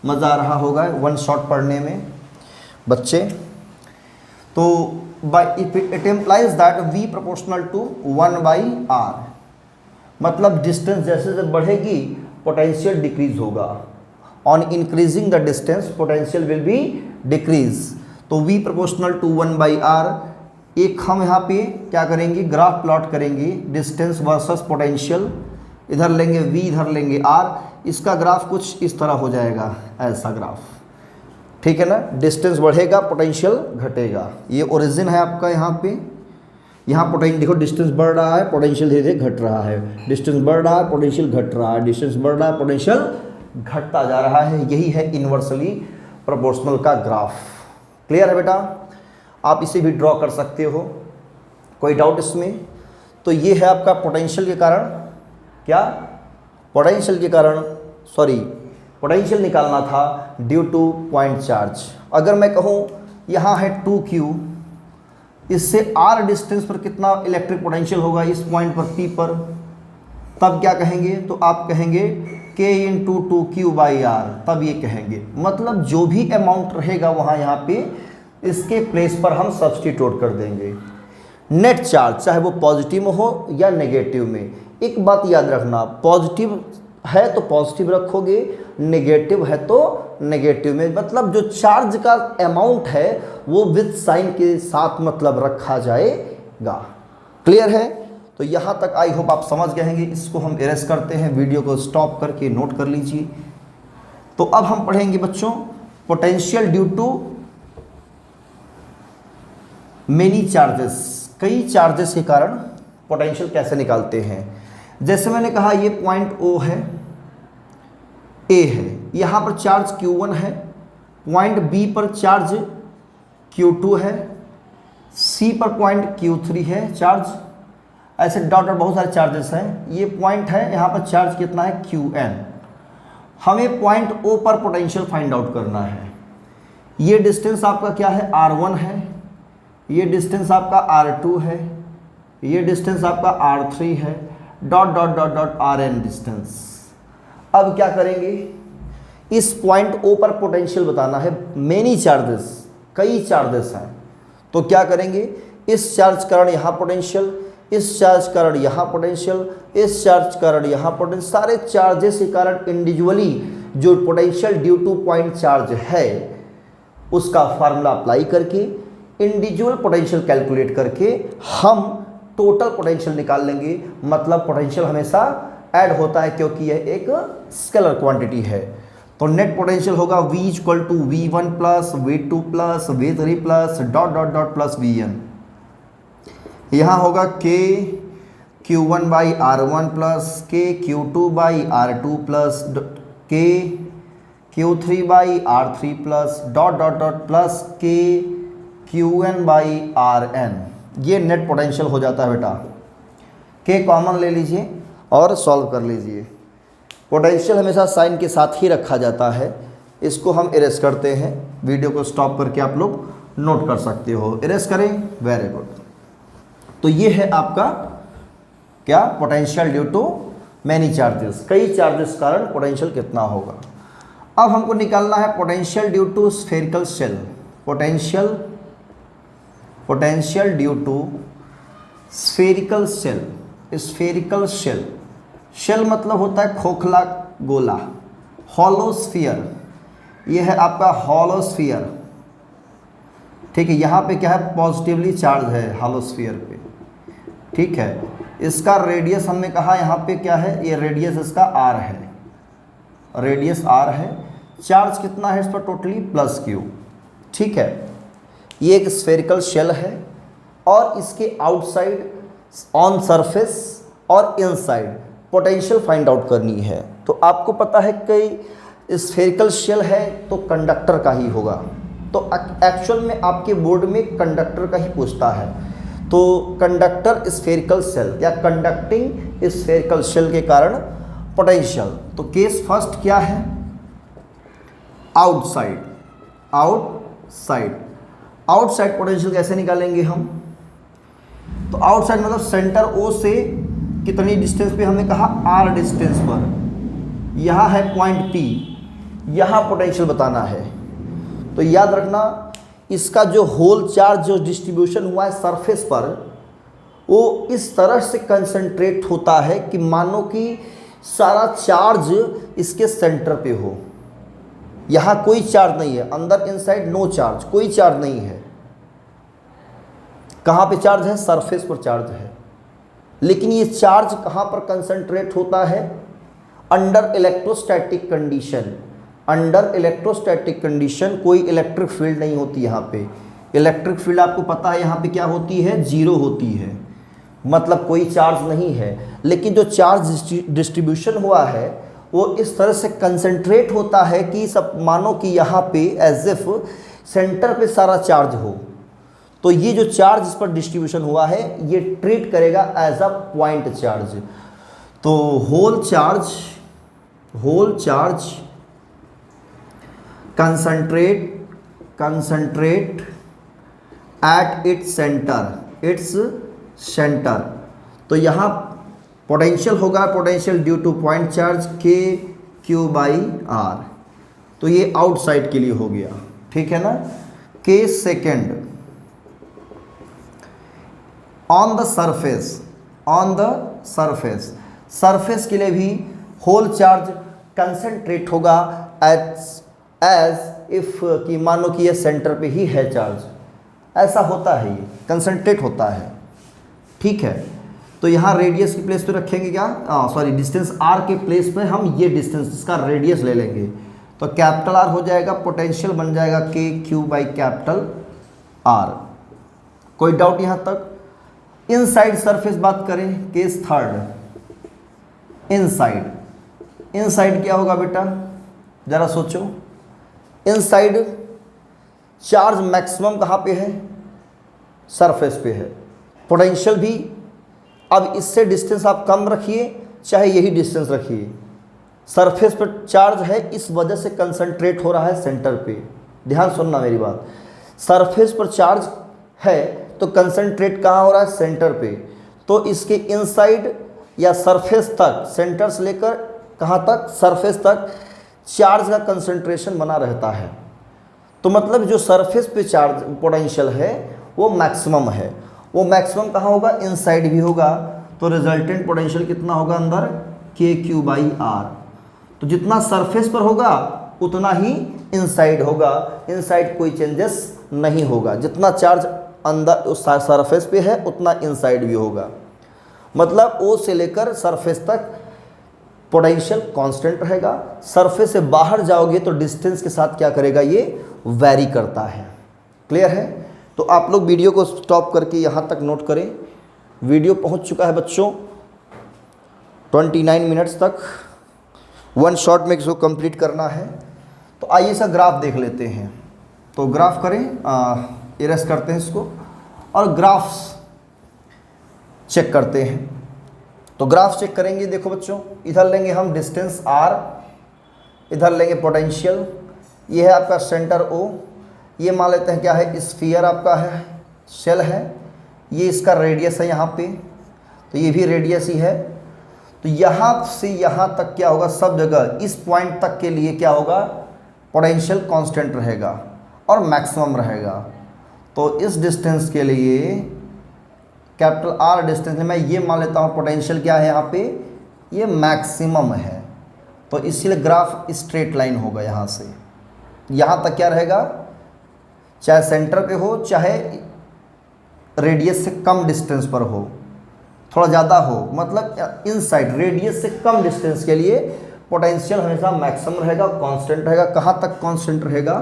[SPEAKER 1] मज़ा आ रहा होगा वन शॉट पढ़ने में बच्चे। तो it implies that v proportional to 1/r, मतलब डिस्टेंस जैसे जैसे बढ़ेगी पोटेंशियल डिक्रीज होगा, on increasing the distance potential will be decrease. तो v प्रोपोर्शनल टू 1/r, एक हम यहाँ पे क्या करेंगे, ग्राफ प्लॉट करेंगे, डिस्टेंस वर्सेस पोटेंशियल, इधर लेंगे v इधर लेंगे r, इसका ग्राफ कुछ इस तरह हो जाएगा, ऐसा ग्राफ, ठीक है ना। डिस्टेंस बढ़ेगा पोटेंशियल घटेगा, ये ओरिजिन है आपका यहाँ पे, यहाँ पोटेंशियल देखो, डिस्टेंस बढ़ रहा है पोटेंशियल धीरे धीरे घट रहा है, डिस्टेंस बढ़ रहा है पोटेंशियल घट रहा है, डिस्टेंस बढ़ रहा है पोटेंशियल घटता जा रहा है, यही है इन्वर्सली प्रोपोर्शनल का ग्राफ। क्लियर है बेटा, आप इसे भी ड्रॉ कर सकते हो, कोई डाउट इसमें। तो ये है आपका पोटेंशियल के कारण, क्या पोटेंशियल के कारण, सॉरी पोटेंशियल निकालना था ड्यू टू पॉइंट चार्ज। अगर मैं कहूँ यहाँ है 2q, इससे r डिस्टेंस पर कितना इलेक्ट्रिक पोटेंशियल होगा इस पॉइंट पर P पर, तब क्या कहेंगे, तो आप कहेंगे k इंटू 2q/r, तब ये कहेंगे, मतलब जो भी अमाउंट रहेगा वहाँ यहाँ पे इसके प्लेस पर हम सब्स्टिट्यूट कर देंगे। नेट चार्ज चाहे वो पॉजिटिव में हो या नेगेटिव में, एक बात याद रखना, पॉजिटिव है तो पॉजिटिव रखोगे, नेगेटिव है तो नेगेटिव में, मतलब जो चार्ज का अमाउंट है वो विद साइन के साथ मतलब रखा जाएगा। क्लियर है, तो यहाँ तक आई होप आप समझ गए होंगे। इसको हम इरेज करते हैं, वीडियो को स्टॉप करके नोट कर लीजिए। तो अब हम पढ़ेंगे बच्चों potential due to many charges, कई चार्जेस के कारण पोटेंशियल कैसे निकालते हैं। जैसे मैंने कहा ये पॉइंट O है, A है, यहाँ पर चार्ज Q1 है, पॉइंट B पर चार्ज Q2 है, C पर पॉइंट Q3 है चार्ज, ऐसे डॉट डॉट बहुत सारे चार्जेस हैं। ये पॉइंट है, यहाँ पर चार्ज कितना है Qn। हमें पॉइंट O पर पोटेंशियल फाइंड आउट करना है। ये डिस्टेंस आपका क्या है, R1 है, ये डिस्टेंस आपका R2 है, ये डिस्टेंस आपका R3 है, dot dot dot dot Rn distance. अब क्या करेंगे, इस पॉइंट O पर पोटेंशियल बताना है, मेनी चार्जेस, कई चार्जेस हैं, तो क्या करेंगे, इस चार्ज कारण यहाँ पोटेंशियल, इस चार्ज कारण यहाँ पोटेंशियल, इस चार्ज कारण यहाँ पोटेंशियल, सारे चार्जेस के कारण इंडिविजुअली जो potential due to point charge है उसका फार्मूला अप्लाई करके इंडिविजुअल पोटेंशियल कैलकुलेट करके हम टोटल पोटेंशियल निकाल लेंगे। मतलब पोटेंशियल हमेशा ऐड होता है क्योंकि यह एक स्केलर क्वांटिटी है। तो नेट पोटेंशियल होगा V equal to V1 plus V2 plus V3 plus dot dot dot plus Vn। यहाँ होगा K Q1 by R1 plus K Q2 by R2 plus K Q3 by R3 plus dot dot dot plus K Qn by Rn। ये net potential हो जाता है बेटा। के common ले लीजिए और सॉल्व कर लीजिए। पोटेंशियल हमेशा साइन के साथ ही रखा जाता है, इसको हम इरेज करते हैं। वीडियो को स्टॉप करके आप लोग नोट कर सकते हो। इरेज करें, वेरी गुड। तो ये है आपका क्या, potential due to many charges, कई चार्जेस कारण पोटेंशियल कितना होगा। अब हमको निकालना है potential due to spherical shell. Potential due to spherical shell. Spherical shell, shell मतलब होता है खोखला गोला, हॉलो स्फीयर। ये है आपका हॉलो स्फीयर, ठीक है। यहाँ पे क्या है, पॉजिटिवली चार्ज है हॉलो स्फीयर पे, ठीक है। इसका रेडियस हमने कहा यहाँ पे क्या है, ये रेडियस इसका r है, रेडियस r है। चार्ज कितना है इस पर टोटली, प्लस q, ठीक है। ये एक स्फेरिकल शेल है और इसके आउटसाइड ऑन सरफेस और इनसाइड पोटेंशियल फाइंड आउट करनी है। तो आपको पता है कि स्फेरिकल शेल है तो कंडक्टर का ही होगा, तो एक्चुअल में आपके बोर्ड में कंडक्टर का ही पूछता है। तो कंडक्टर स्फेरिकल शेल या कंडक्टिंग स्फेरिकल शेल के कारण पोटेंशियल। तो केस फर्स्ट क्या है, आउटसाइड। आउटसाइड पोटेंशियल कैसे निकालेंगे हम, तो आउटसाइड मतलब सेंटर ओ से कितनी डिस्टेंस पे, हमने कहा r डिस्टेंस पर। यहाँ है पॉइंट P, यहाँ पोटेंशियल बताना है। तो याद रखना, इसका जो होल चार्ज जो डिस्ट्रीब्यूशन हुआ है सरफेस पर, वो इस तरह से कंसंट्रेट होता है कि मानो कि सारा चार्ज इसके सेंटर पे हो। यहाँ कोई चार्ज नहीं है, अंदर इनसाइड नो चार्ज, कोई चार्ज नहीं है। कहाँ पे चार्ज है, सरफेस पर चार्ज है। लेकिन ये चार्ज कहाँ पर कंसंट्रेट होता है, under electrostatic condition. Under electrostatic condition कोई इलेक्ट्रिक फील्ड नहीं होती यहाँ पे। इलेक्ट्रिक फील्ड आपको पता है यहाँ पे क्या होती है, जीरो होती है, मतलब कोई चार्ज नहीं है। लेकिन जो चार्ज डिस्ट्रीब्यूशन हुआ है वो इस तरह से कंसंट्रेट होता है कि सब मानो कि यहाँ पे एज इफ सेंटर पे सारा चार्ज हो। तो ये जो चार्ज इस पर डिस्ट्रीब्यूशन हुआ है ये ट्रीट करेगा एज अ पॉइंट चार्ज। तो whole charge concentrate at its centre. तो यहाँ पोटेंशियल होगा, potential due to point charge K Q by R. तो ये आउटसाइड के लिए हो गया, ठीक है ना। Case second, on the surface के लिए भी होल चार्ज कंसंट्रेट होगा एज इफ कि मानो कि ये सेंटर पे ही है चार्ज। ऐसा होता है, ये कंसंट्रेट होता है, ठीक है। तो यहाँ रेडियस की प्लेस पे रखेंगे क्या, डिस्टेंस r के प्लेस पे हम ये डिस्टेंस इसका रेडियस ले लेंगे। तो कैपिटल R हो जाएगा, पोटेंशियल बन जाएगा के क्यू बाई कैपिटल R। कोई डाउट यहाँ तक। इनसाइड सरफेस बात करें, केस थर्ड, इनसाइड क्या होगा बेटा, जरा सोचो। इनसाइड चार्ज मैक्सिमम कहाँ पे है, सरफेस पे है। पोटेंशियल भी, अब इससे डिस्टेंस आप कम रखिए चाहे यही डिस्टेंस रखिए, सरफेस पर चार्ज है, इस वजह से कंसंट्रेट हो रहा है सेंटर पे। ध्यान सुनना मेरी बात, सरफेस पर चार्ज है तो कंसंट्रेट कहाँ हो रहा है, सेंटर पे। तो इसके इनसाइड या सरफेस तक, सेंटर से लेकर कहाँ तक, सरफेस तक चार्ज का कंसंट्रेशन बना रहता है। तो मतलब जो सरफेस पे चार्ज पोटेंशियल है वो मैक्सिमम है। वो मैक्सिमम कहाँ होगा, इनसाइड भी होगा। तो रिजल्टेंट पोटेंशियल कितना होगा अंदर, के क्यू बाई आर। तो जितना सरफेस पर होगा उतना ही इनसाइड होगा, इनसाइड कोई चेंजेस नहीं होगा। जितना चार्ज अंदर उस सरफेस पे है उतना इनसाइड भी होगा। मतलब ओ से लेकर सरफेस तक पोटेंशियल कांस्टेंट रहेगा। सरफेस से बाहर जाओगे तो डिस्टेंस के साथ क्या करेगा, ये वैरी करता है। क्लियर है। तो आप लोग वीडियो को स्टॉप करके यहाँ तक नोट करें। वीडियो पहुँच चुका है बच्चों 29 मिनट्स तक। 1 शॉट में इसको कंप्लीट करना है। तो आइए इसका ग्राफ देख लेते हैं। तो ग्राफ करें, इरेज करते हैं इसको और ग्राफ्स चेक करते हैं। तो ग्राफ चेक करेंगे, देखो बच्चों, इधर लेंगे हम डिस्टेंस r, इधर लेंगे पोटेंशियल, ये है आपका सेंटर O, ये मान लेते हैं क्या है, स्फीयर आपका है, शेल है, ये इसका रेडियस है यहाँ पे, तो ये भी रेडियस ही है। तो यहाँ से यहाँ तक क्या होगा, सब जगह इस पॉइंट तक के लिए क्या होगा, पोटेंशियल कांस्टेंट रहेगा और मैक्सिमम रहेगा। तो इस डिस्टेंस के लिए कैपिटल R डिस्टेंस में मैं ये मान लेता हूँ पोटेंशियल क्या है यहाँ पे, ये मैक्सिमम है। तो इसीलिए ग्राफ स्ट्रेट लाइन होगा, यहाँ से यहाँ तक क्या रहेगा, चाहे सेंटर पे हो चाहे रेडियस से कम डिस्टेंस पर हो, थोड़ा ज़्यादा हो, मतलब इनसाइड रेडियस से कम डिस्टेंस के लिए पोटेंशियल हमेशा मैक्सिमम रहेगा, कांस्टेंट रहेगा। कहाँ तक कांस्टेंट रहेगा,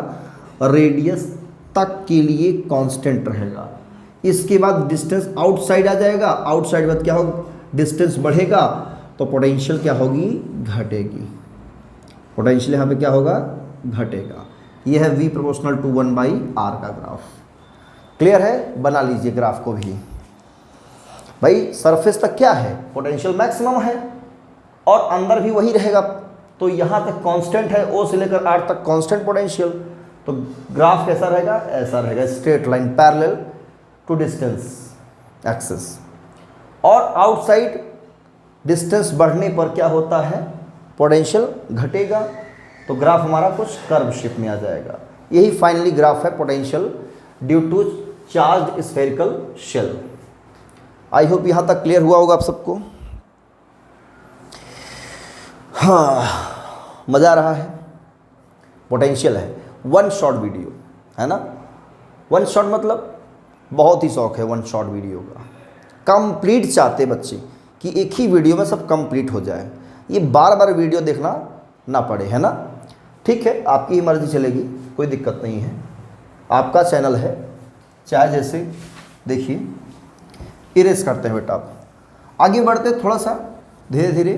[SPEAKER 1] रेडियस तक के लिए कांस्टेंट रहेगा। इसके बाद डिस्टेंस आउटसाइड आ जाएगा, आउटसाइड बाद क्या होगा, डिस्टेंस बढ़ेगा तो पोटेंशियल क्या होगी, घटेगी। पोटेंशियल यहाँ पे क्या होगा, घटेगा। यह है V प्रोपोर्शनल टू 1/r का ग्राफ। क्लियर है, बना लीजिए ग्राफ को भी। भाई सरफेस तक क्या है, पोटेंशियल मैक्सिमम है और अंदर भी वही रहेगा। तो यहाँ तक कांस्टेंट है, O से लेकर R तक कांस्टेंट पोटेंशियल। तो ग्राफ कैसा रहेगा, ऐसा रहेगा, straight line parallel to distance axis. और आउटसाइड डिस्टेंस बढ़ने पर क्या होता है, पोटेंशियल घटेगा। तो ग्राफ हमारा कुछ कर्व शेप में आ जाएगा। यही फाइनली ग्राफ है potential due to charge spherical shell. I hope यहाँ तक क्लियर हुआ होगा आप सबको। हाँ, मज़ा आ रहा है। पोटेंशियल है, 1 शॉर्ट वीडियो है ना। 1 शॉर्ट मतलब बहुत ही शौक है 1 शॉर्ट वीडियो का। कंप्लीट चाहते बच्चे कि एक ही वीडियो में सब कंप्लीट हो जाए, ये बार बार वीडियो देखना ना पड़े, है ना। ठीक है, आपकी ही मर्जी चलेगी, कोई दिक्कत नहीं है, आपका चैनल है, चाहे जैसे देखिए। इरेज करते हैं बेटा, आप आगे बढ़ते थोड़ा सा धीरे धीरे।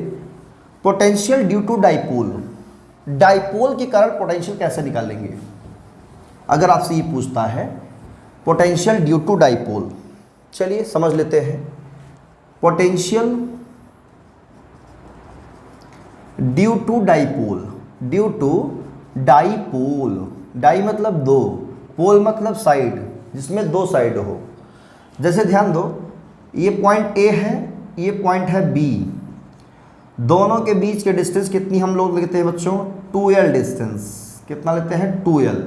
[SPEAKER 1] Potential due to dipole, dipole के कारण पोटेंशियल कैसे निकालेंगे, अगर आपसे ये पूछता है पोटेंशियल ड्यू टू डाइपोल। चलिए समझ लेते हैं। Potential due to dipole, due to dipole, di मतलब दो, पोल मतलब साइड, जिसमें 2 साइड हो। जैसे ध्यान दो, ये पॉइंट A है, ये पॉइंट है B, दोनों के बीच के डिस्टेंस कितनी हम लोग लेते हैं बच्चों, 2L डिस्टेंस। कितना लेते हैं, 2L।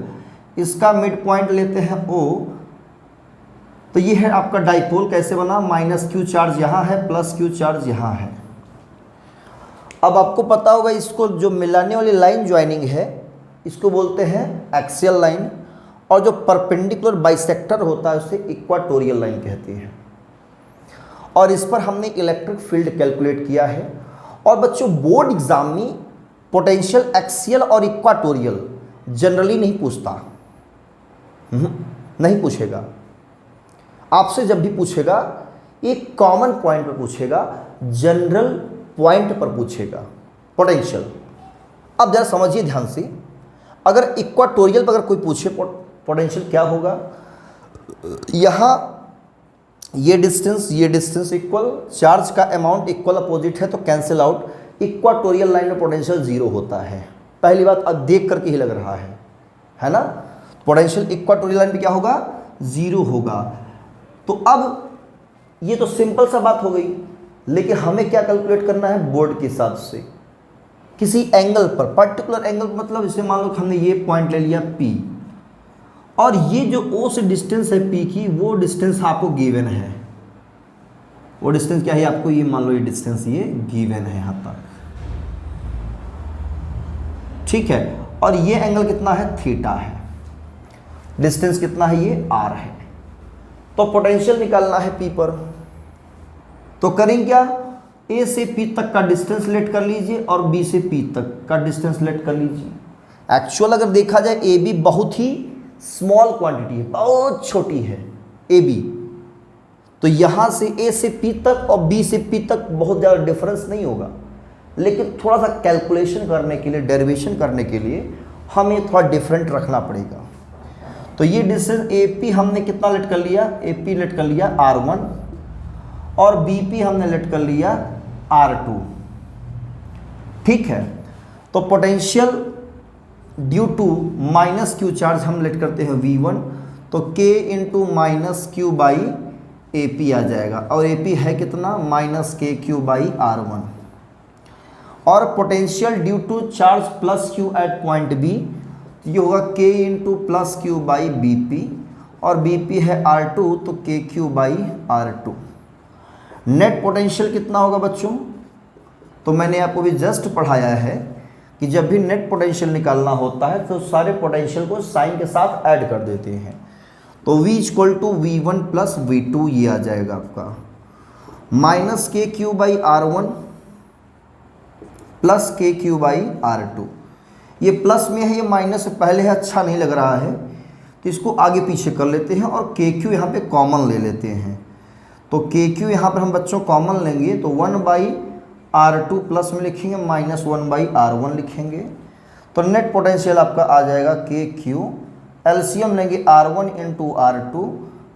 [SPEAKER 1] इसका मिड पॉइंट लेते हैं O। तो ये है आपका डाइपोल। कैसे बना, -q चार्ज यहाँ है, +q चार्ज यहाँ है। अब आपको पता होगा, इसको जो मिलाने वाली लाइन ज्वाइनिंग है इसको बोलते हैं एक्सियल लाइन, और जो परपेंडिकुलर बाइसेक्टर होता है उसे इक्वाटोरियल लाइन कहते हैं। और इस पर हमने इलेक्ट्रिक फील्ड कैलकुलेट किया है। और बच्चों बोर्ड एग्जाम में पोटेंशियल एक्सियल और इक्वाटोरियल जनरली नहीं पूछता, नहीं पूछेगा। आपसे जब भी पूछेगा एक कॉमन पॉइंट पर पूछेगा, जनरल पॉइंट पर पूछेगा पोटेंशियल। अब जरा समझिए ध्यान से, अगर इक्वाटोरियल पर अगर कोई पूछे पोटेंशियल क्या होगा, यहाँ ये डिस्टेंस इक्वल, चार्ज का अमाउंट इक्वल अपोजिट है तो कैंसिल आउट। इक्वाटोरियल लाइन में पोटेंशियल 0 होता है। पहली बात अब देख करके ही लग रहा है ना। पोटेंशियल इक्वाटोरियल लाइन पे क्या होगा, 0 होगा। तो अब ये तो सिंपल सा बात हो गई, लेकिन हमें क्या कैलकुलेट करना है, बोर्ड के हिसाब से किसी एंगल पर, पर्टिकुलर एंगल, मतलब इसे मान लो हमने ये पॉइंट ले लिया P, और ये जो O से डिस्टेंस है P की, वो डिस्टेंस आपको गिवन है। वो डिस्टेंस क्या है आपको, ये मान लो ये डिस्टेंस ये गिवन है यहाँ तक, ठीक है। और ये एंगल कितना है, थीटा है। डिस्टेंस कितना है, ये R है। तो पोटेंशियल निकालना है P पर। तो करेंगे क्या, A से P तक का डिस्टेंस लेट कर लीजिए और B से P तक का डिस्टेंस लेट कर लीजिए। एक्चुअल अगर देखा जाए AB बहुत ही स्मॉल क्वांटिटी है, बहुत छोटी है AB। तो यहाँ से A से P तक और B से P तक बहुत ज़्यादा डिफरेंस नहीं होगा, लेकिन थोड़ा सा कैलकुलेशन करने के लिए, डेरिवेशन करने के लिए हमें थोड़ा डिफरेंट रखना पड़ेगा। तो ये डिस्टेंस AP हमने कितना लेट कर लिया, AP लेट कर लिया R1 और BP हमने लेट कर लिया R2। ठीक है, तो potential due to minus Q charge हम लेट करते हैं V1, तो K into minus Q by AP आ जाएगा, और AP है कितना, माइनस KQ बाई R1। और potential due to charge plus Q at point B, ये होगा K into plus Q by BP, और BP है R2 तो KQ by R2। Net potential कितना होगा बच्चों, तो मैंने आपको भी जस्ट पढ़ाया है कि जब भी नेट पोटेंशियल निकालना होता है तो सारे पोटेंशियल को साइन के साथ ऐड कर देते हैं। तो V equal to V1 plus V2 ये आ जाएगा आपका, minus KQ by R1 plus KQ by R2। ये प्लस में है, ये माइनस से पहले है, अच्छा नहीं लग रहा है तो इसको आगे पीछे कर लेते हैं और KQ यहाँ पे कॉमन ले लेते हैं। तो KQ यहाँ पर हम बच्चों कॉमन लेंगे तो 1 बाई R2 प्लस में लिखेंगे माइनस 1 बाई R1 लिखेंगे। तो नेट पोटेंशियल आपका आ जाएगा KQ, एलसीएम लेंगे R1 इंटू R2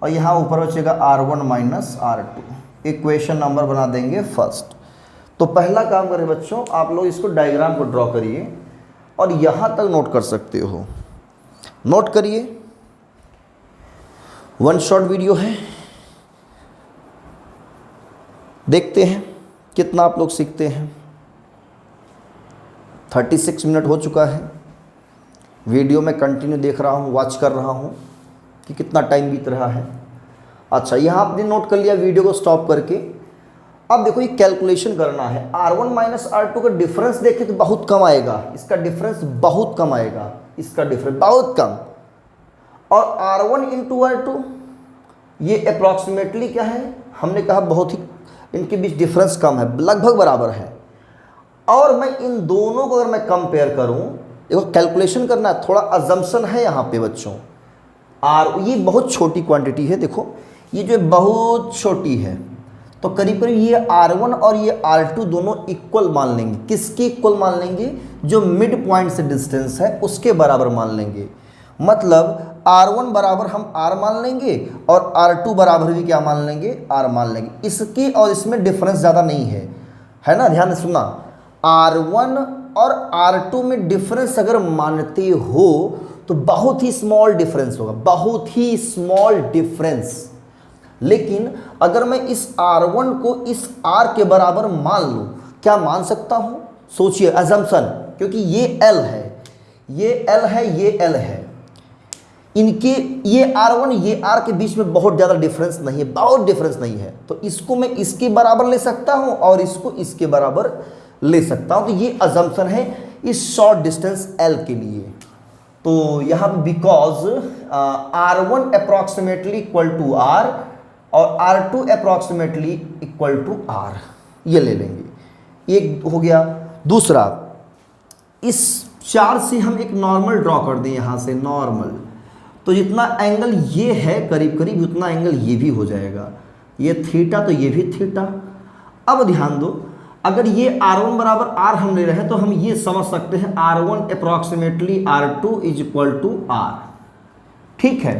[SPEAKER 1] और यहाँ ऊपर बचेगा R1 minus R2। Equation number बना देंगे फर्स्ट। तो पहला काम करें बच्चों, आप लोग इसको डायग्राम को ड्रॉ करिए और यहाँ तक नोट कर सकते हो। नोट करिए, 1 शॉर्ट वीडियो है, देखते हैं कितना आप लोग सीखते हैं। 36 मिनट हो चुका है, वीडियो में कंटिन्यू देख रहा हूँ, वॉच कर रहा हूँ कि कितना टाइम बीत रहा है। अच्छा, यहाँ आपने नोट कर लिया वीडियो को स्टॉप करके। अब देखो ये कैलकुलेशन करना है, R1 माइनस R2 का डिफरेंस देखें तो बहुत कम आएगा, इसका डिफरेंस बहुत कम आएगा, इसका डिफरेंस बहुत कम। और R1 इंटू R2 ये अप्रॉक्सीमेटली क्या है, हमने कहा बहुत ही इनके बीच डिफरेंस कम है, लगभग बराबर है। और मैं इन दोनों को अगर मैं कंपेयर करूं, देखो कैलकुलेशन करना है, थोड़ा अजम्पशन है यहाँ पे बच्चों। ये बहुत छोटी क्वांटिटी है, देखो ये जो बहुत छोटी है, तो करीब करीब ये R1 और ये R2 दोनों इक्वल मान लेंगे। किसके इक्वल मान लेंगे, जो मिड पॉइंट से डिस्टेंस है उसके बराबर मान लेंगे। मतलब R1 बराबर हम R मान लेंगे और R2 बराबर भी क्या मान लेंगे, R मान लेंगे। इसके और इसमें डिफरेंस ज़्यादा नहीं है ना, ध्यान से सुनना। R1 और R2 में डिफरेंस अगर मानते हो तो बहुत ही स्मॉल डिफरेंस होगा, बहुत ही स्मॉल डिफरेंस। लेकिन अगर मैं इस R1 को इस R के बराबर मान लूँ, क्या मान सकता हूँ, सोचिए, अजम्पशन, क्योंकि ये L है, ये L है, ये L है, इनके ये R1 ये R के बीच में बहुत ज़्यादा डिफरेंस नहीं है, बहुत डिफरेंस नहीं है। तो इसको मैं इसके बराबर ले सकता हूँ और इसको इसके बराबर ले सकता हूँ। तो ये अजम्पशन है इस शॉर्ट डिस्टेंस L के लिए। तो यहाँ पर because R1 approximately equal to R और R2 approximately equal to R, ये ले लेंगे। एक हो गया। दूसरा, इस चार्ज से हम एक नॉर्मल ड्रॉ कर दें, यहाँ से नॉर्मल, तो जितना एंगल ये है करीब करीब उतना एंगल ये भी हो जाएगा, ये थीटा तो ये भी थीटा। अब ध्यान दो, अगर ये R1 बराबर R हम ले रहे हैं तो हम ये समझ सकते हैं R1 approximately R2 is equal to R। ठीक है,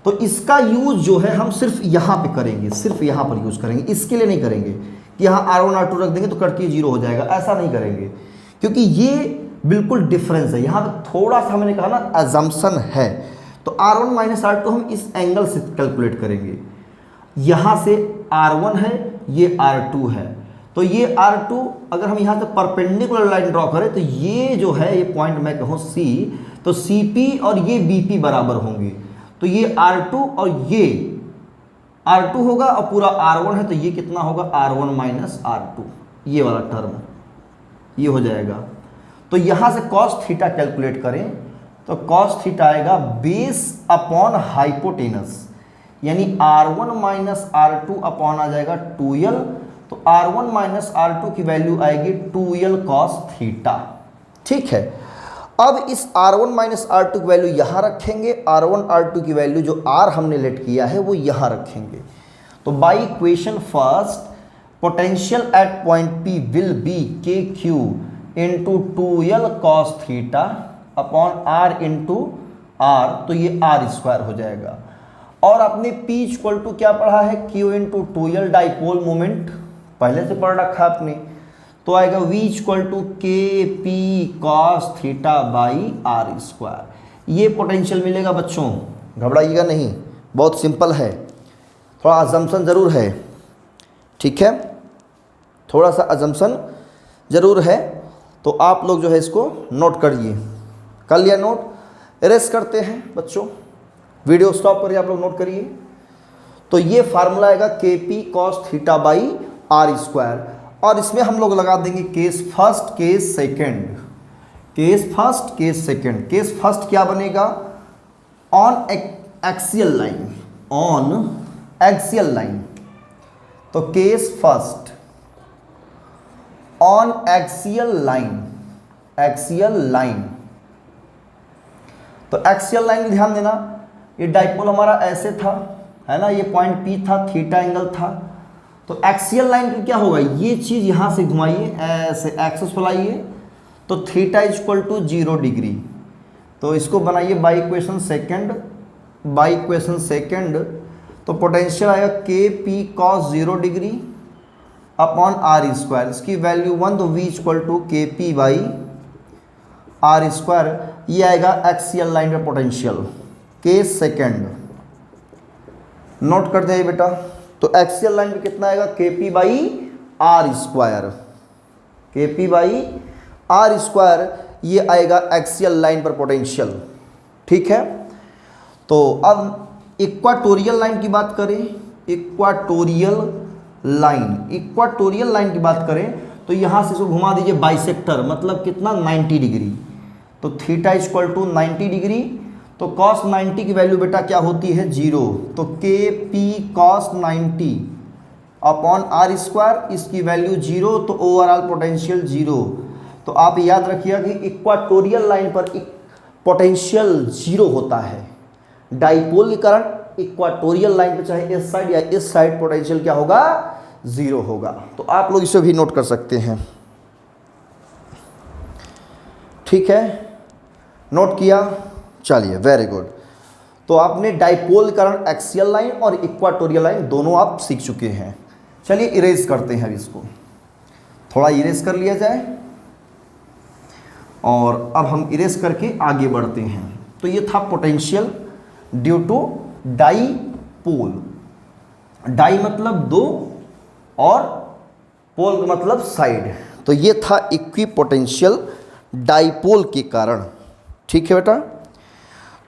[SPEAKER 1] तो इसका यूज जो है हम सिर्फ यहाँ पे करेंगे, सिर्फ यहाँ पर यूज करेंगे, इसके लिए नहीं करेंगे कि यहाँ R1 R2 रख देंगे तो कट के 0 हो जाएगा, ऐसा नहीं करेंगे, क्योंकि ये बिल्कुल डिफरेंस है। यहाँ पे थोड़ा सा हमने कहा ना अजम्पशन है। तो R1 माइनस R2 हम इस एंगल से कैलकुलेट करेंगे। यहाँ से R1 है, ये R2 है, तो ये R2 अगर हम यहाँ से परपेंडिकुलर लाइन ड्रॉ करें तो ये जो है ये पॉइंट मैं कहूँ C, तो CP और ये BP बराबर होंगे। तो ये R2 और ये R2 होगा और पूरा R1 है, तो ये कितना होगा R1 माइनस R2, ये वाला टर्म ये हो जाएगा। तो यहाँ से cos थीटा कैलकुलेट करें तो cos थीटा आएगा बेस अपॉन हाइपोटेनस, यानी R1 माइनस R2 अपॉन आ जाएगा 2L। तो R1 माइनस R2 की वैल्यू आएगी 2L cos थीटा। ठीक है, अब इस R1 माइनस R2 की वैल्यू यहाँ रखेंगे, R1 R2 की वैल्यू जो R हमने लेट किया है वो यहाँ रखेंगे। तो by equation first potential at point P will be KQ into 2L cos theta upon R into R, तो ये R² हो जाएगा। और आपने P इक्वल टू क्या पढ़ा है, Q into 2L dipole moment पहले से पढ़ रखा आपने, तो आएगा V equal to KP cos theta by R²। ये पोटेंशियल मिलेगा बच्चों, घबराइएगा नहीं, बहुत सिंपल है, थोड़ा अजम्पशन ज़रूर है, ठीक है, थोड़ा सा अजम्पशन ज़रूर है, तो आप लोग जो है इसको नोट करिए। कर लिया नोट? इरेज करते हैं बच्चों, वीडियो स्टॉप करिए, आप लोग नोट करिए। तो ये फार्मूला आएगा KP cos theta by R², और इसमें हम लोग लगा देंगे case first, case second, case first, case second. Case first क्या बनेगा, on axial line, on axial line, तो case first on axial line, axial line, तो एक्सियल लाइन में ध्यान देना, ये डाइपोल हमारा ऐसे था, है ना, ये पॉइंट P था, थीटा एंगल था, तो एक्सियल लाइन का क्या होगा, ये चीज़ यहाँ से घुमाइए, ऐसे एक्सेस फैलाइए, तो थीटा इक्वल टू 0 डिग्री, तो इसको बनाइए by equation second, by equation second, तो पोटेंशियल आएगा KP cos 0 degree upon R², इसकी वैल्यू 1, तो V equal to KP by R², ये आएगा एक्सियल लाइन का पोटेंशियल। केस सेकेंड नोट कर दे बेटा, तो एक्सियल लाइन में कितना आएगा, KP by R², KP by R², ये आएगा एक्सियल लाइन पर पोटेंशियल, ठीक है। तो अब इक्वाटोरियल लाइन की बात करें, इक्वाटोरियल लाइन, इक्वाटोरियल लाइन की बात करें तो यहाँ से इसको घुमा दीजिए बाइसेक्टर, मतलब कितना, 90 डिग्री, तो थीटा इक्वल टू 90 डिग्री, तो cos 90 की वैल्यू बेटा क्या होती है, 0, तो KP cos 90 अपॉन R², इसकी वैल्यू 0, तो ओवरऑल पोटेंशियल 0। तो आप याद रखिएगा कि इक्वाटोरियल लाइन पर पोटेंशियल 0 होता है, डाइपोल के कारण इक्वाटोरियल लाइन पे चाहे इस साइड या इस साइड पोटेंशियल क्या होगा, 0 होगा। तो आप लोग इसे भी नोट कर सकते हैं, ठीक है, नोट किया, चलिए वेरी गुड। तो आपने डाइपोल के कारण एक्सियल लाइन और इक्वाटोरियल लाइन दोनों आप सीख चुके हैं। चलिए इरेज करते हैं, इसको थोड़ा इरेज कर लिया जाए, और अब हम इरेज करके आगे बढ़ते हैं। तो ये था potential due to dipole, di मतलब दो और पोल मतलब साइड, तो ये था इक्विपोटेंशियल डाइपोल के कारण, ठीक है बेटा।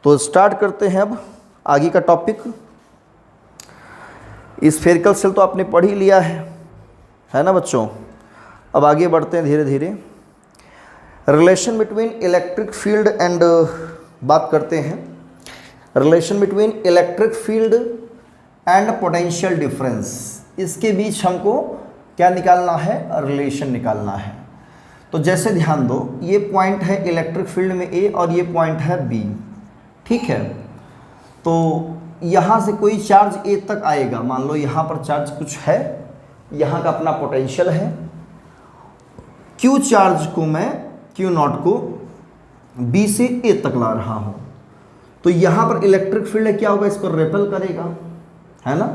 [SPEAKER 1] तो स्टार्ट करते हैं अब आगे का टॉपिक। स्फेरिकल सेल तो आपने पढ़ ही लिया है ना बच्चों। अब आगे बढ़ते हैं धीरे धीरे। Relation between electric field and बात करते हैं, relation between electric field and potential difference, इसके बीच हमको क्या निकालना है, रिलेशन निकालना है। तो जैसे ध्यान दो, ये पॉइंट है इलेक्ट्रिक फील्ड में A और ये पॉइंट है B, ठीक है। तो यहाँ से कोई चार्ज A तक आएगा, मान लो यहाँ पर चार्ज कुछ है, यहाँ का अपना पोटेंशियल है, Q चार्ज को मैं Q0 को B से A तक ला रहा हूँ, तो यहाँ पर इलेक्ट्रिक फील्ड क्या होगा, इसको रेपेल करेगा, है ना।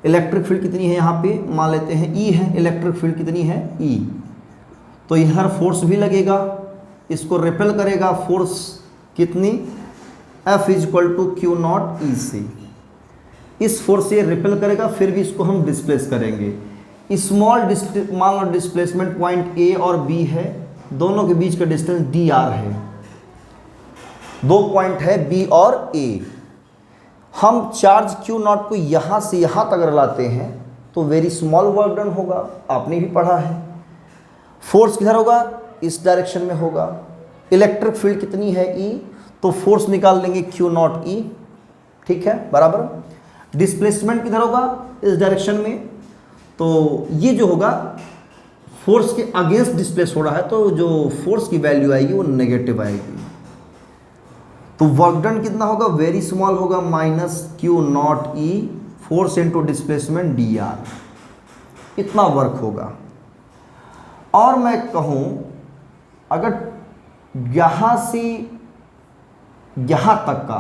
[SPEAKER 1] इलेक्ट्रिक फील्ड कितनी है यहाँ पे, मान लेते हैं E है, इलेक्ट्रिक फील्ड कितनी है E, तो यहाँ फोर्स भी लगेगा, इसको रेपेल करेगा, फोर्स कितनी, F equal to Q0 E से, इस फोर्स से रिपेल करेगा, फिर भी इसको हम डिस्प्लेस करेंगे। स्मॉल मान लो डिस्प्लेसमेंट पॉइंट A और B है, दोनों के बीच का डिस्टेंस dr है, दो पॉइंट है B और A। हम चार्ज Q0 को यहाँ से यहाँ तक अगर लाते हैं तो वेरी स्मॉल वर्क डन होगा, आपने भी पढ़ा है। फोर्स किधर होगा, इस डायरेक्शन में होगा। इलेक्ट्रिक फील्ड कितनी है E, तो फोर्स निकाल लेंगे Q0 E, ठीक है, बराबर। डिस्प्लेसमेंट किधर होगा, इस डायरेक्शन में, तो ये जो होगा फोर्स के अगेंस्ट डिस्प्लेस हो रहा है, तो जो फोर्स की वैल्यू आएगी वो नेगेटिव आएगी। तो वर्क डन कितना होगा, वेरी स्मॉल होगा, -Q0 E, force into displacement dr। इतना वर्क होगा। और मैं कहूँ अगर यहाँ से यहाँ तक का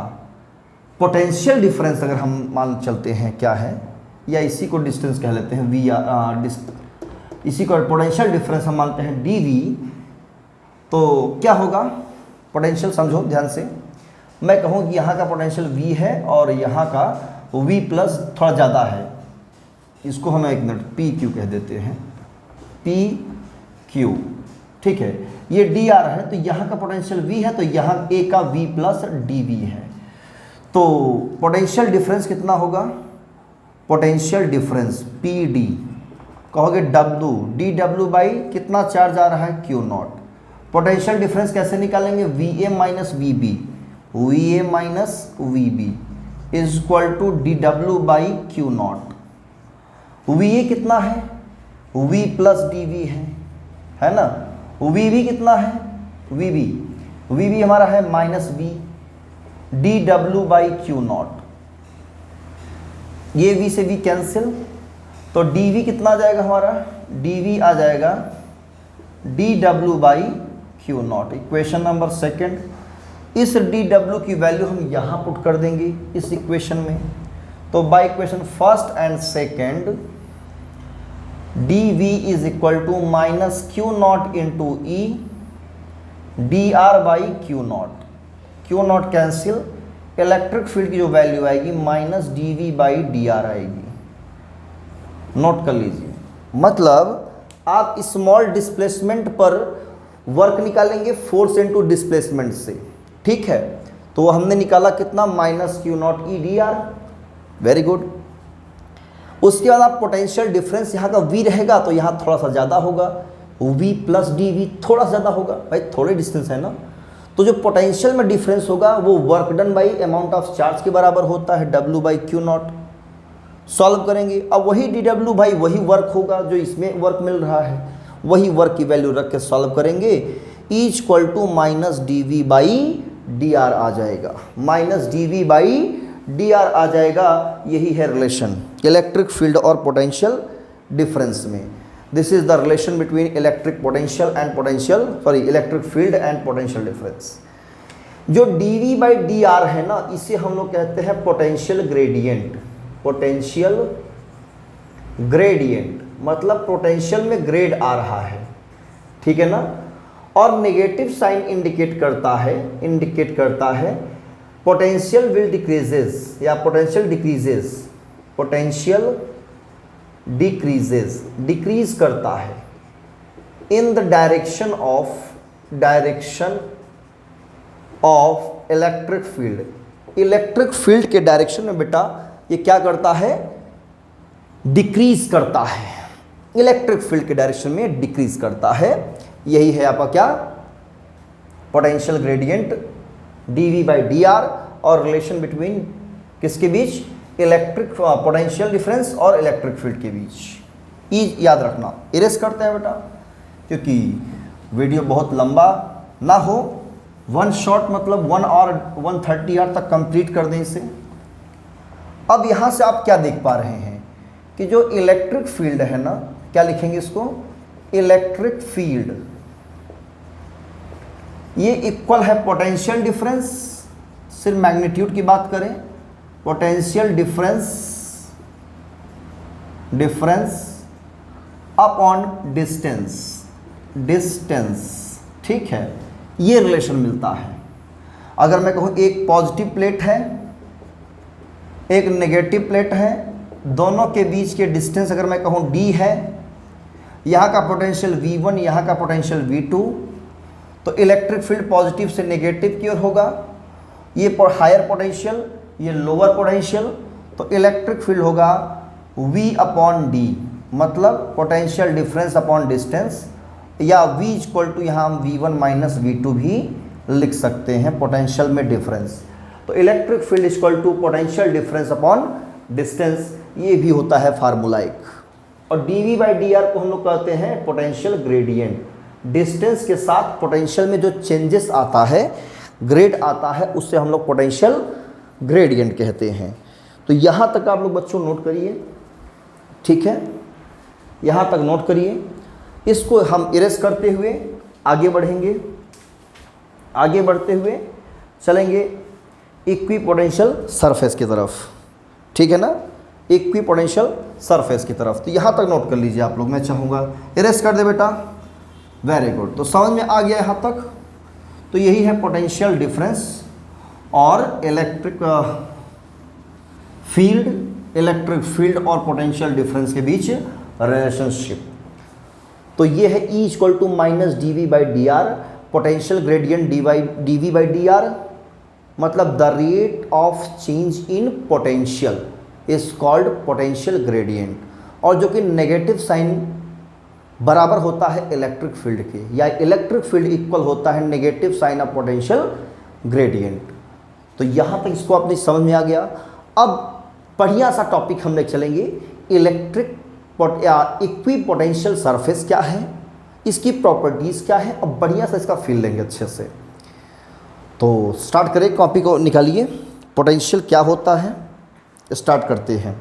[SPEAKER 1] पोटेंशियल डिफरेंस अगर हम मान चलते हैं क्या है, या इसी को डिस्टेंस कह लेते हैं वी आर, इसी को पोटेंशियल डिफरेंस हम मानते हैं डी वी, तो क्या होगा पोटेंशियल समझो ध्यान से। मैं कहूँ कि यहाँ का पोटेंशियल v है और यहाँ का v प्लस थोड़ा ज़्यादा है, इसको हम एक मिनट पी क्यू कह देते हैं, पी क्यू, ठीक है। ये डी आर है तो यहाँ का पोटेंशियल v है, तो यहाँ a का v प्लस डी वी है। तो पोटेंशियल डिफरेंस कितना होगा, पोटेंशियल डिफरेंस पी डी, कहोगे डब्लू डी डब्लू बाई कितना चार्ज आ रहा है Q नॉट। पोटेंशियल डिफरेंस कैसे निकालेंगे, V A minus V B, V A minus V B is equal to D W by Q naught. V A कितना है, we plus D we है ना। वी बी कितना है, वी बी हमारा है minus B, D W by Q naught. ये V से वी कैंसिल, तो डी वी कितना आ जाएगा हमारा, डी वी आ जाएगा D W by Q naught. Equation number second, इस डी डब्ल्यू की वैल्यू हम यहाँ पुट कर देंगे इस इक्वेशन में। तो by equation first and second D V is equal to minus Q naught into E D R by Q naught. Q naught cancel, electric field की जो वैल्यू आएगी minus D V by D R आएगी। Note कर लीजिए, मतलब आप small displacement पर work निकालेंगे फोर्स इनटू डिस्प्लेसमेंट से, ठीक है। तो हमने निकाला कितना, minus Q naught E D R, very good. उसके बाद आप पोटेंशियल डिफरेंस यहाँ का v रहेगा तो यहाँ थोड़ा सा ज़्यादा होगा, v प्लस डी वी थोड़ा सा ज़्यादा होगा, भाई थोड़े डिस्टेंस है ना। तो जो पोटेंशियल में डिफरेंस होगा वो work done by amount of charge के बराबर होता है, w by Q not. Solve करेंगे, अब वही डी डब्ल्यू भाई वही वर्क होगा जो इसमें वर्क मिल रहा है, वही वर्क की वैल्यू रख के सॉल्व करेंगे, E equal to minus D V by D R आ जाएगा, minus D V by D R आ जाएगा। यही है रिलेशन इलेक्ट्रिक फील्ड और पोटेंशियल डिफरेंस में। This is the relation between electric potential and potential electric field and potential difference. जो D V by D R है ना, इसे हम लोग कहते हैं पोटेंशियल ग्रेडियंट। पोटेंशियल ग्रेडियंट मतलब पोटेंशियल में ग्रेड आ रहा है, ठीक है ना। और नेगेटिव साइन इंडिकेट करता है पोटेंशियल विल डिक्रीजेस या पोटेंशियल डिक्रीजेस, पोटेंशियल डिक्रीज करता है in the direction of electric field. Electric field के डायरेक्शन में बेटा ये क्या करता है, डिक्रीज करता है, इलेक्ट्रिक फील्ड के डायरेक्शन में डिक्रीज करता है। यही है आपका क्या, potential gradient D V by D R और रिलेशन बिटवीन किसके बीच, इलेक्ट्रिक पोटेंशियल डिफरेंस और इलेक्ट्रिक फील्ड के बीच। ई याद रखना, इरेज करते हैं बेटा क्योंकि वीडियो बहुत लंबा ना हो, वन शॉट मतलब 1 और 130 आवर तक कंप्लीट कर दें इसे। अब यहाँ से आप क्या देख पा रहे हैं कि जो इलेक्ट्रिक फील्ड है ना, क्या लिखेंगे इसको, इलेक्ट्रिक फील्ड, ये इक्वल है पोटेंशियल डिफरेंस। सिर्फ मैग्नीट्यूड की बात करें, पोटेंशियल डिफरेंस अपॉन डिस्टेंस, ठीक है, ये रिलेशन मिलता है। अगर मैं कहूँ एक पॉजिटिव प्लेट है एक नेगेटिव प्लेट है, दोनों के बीच के डिस्टेंस अगर मैं कहूँ d है, यहाँ का पोटेंशियल V1 यहाँ का पोटेंशियल V2, तो इलेक्ट्रिक फील्ड पॉजिटिव से नेगेटिव की ओर होगा। ये हायर पोटेंशियल ये लोअर पोटेंशियल, तो इलेक्ट्रिक फील्ड होगा V अपॉन D, मतलब पोटेंशियल डिफरेंस अपॉन डिस्टेंस, या V इक्वल टू यहाँ हम V1 माइनस V2 भी लिख सकते हैं पोटेंशियल में डिफरेंस। तो electric field equal to potential difference upon distance, ये भी होता है फार्मूला एक। और D V by D R को हम लोग कहते हैं पोटेंशियल ग्रेडियंट। डिस्टेंस के साथ पोटेंशियल में जो चेंजेस आता है, ग्रेड आता है, उससे हम लोग पोटेंशियल ग्रेडियंट कहते हैं। तो यहाँ तक आप लोग बच्चों नोट करिए, ठीक है। यहाँ तक नोट करिए। इसको हम इरेज करते हुए आगे बढ़ेंगे, आगे बढ़ते हुए चलेंगे इक्विपोटेंशियल सरफेस की तरफ, ठीक है ना, इक्विपोटेंशियल सरफेस की तरफ। तो यहाँ तक नोट कर लीजिए आप लोग, मैं चाहूँगा इरेज कर दे बेटा। वेरी गुड, तो समझ में आ गया यहाँ तक। तो यही है पोटेंशियल डिफरेंस और इलेक्ट्रिक फील्ड और पोटेंशियल डिफरेंस के बीच रिलेशनशिप। तो ये है E equal to minus d by D r, potential gradient d by D r, मतलब the rate of change in potential is called potential gradient, और जो कि नेगेटिव साइन बराबर होता है इलेक्ट्रिक फील्ड के, या इलेक्ट्रिक फील्ड इक्वल होता है negative sign of potential gradient. तो यहाँ तक इसको आपने समझ में आ गया। अब बढ़िया सा टॉपिक हम ले चलेंगे, इलेक्ट्रिक इक्विपोटेंशियल सरफेस क्या है, इसकी प्रॉपर्टीज़ क्या है। अब बढ़िया सा इसका फील लेंगे अच्छे से। तो स्टार्ट करें, कॉपी को निकालिए, पोटेंशियल क्या होता है, स्टार्ट करते हैं।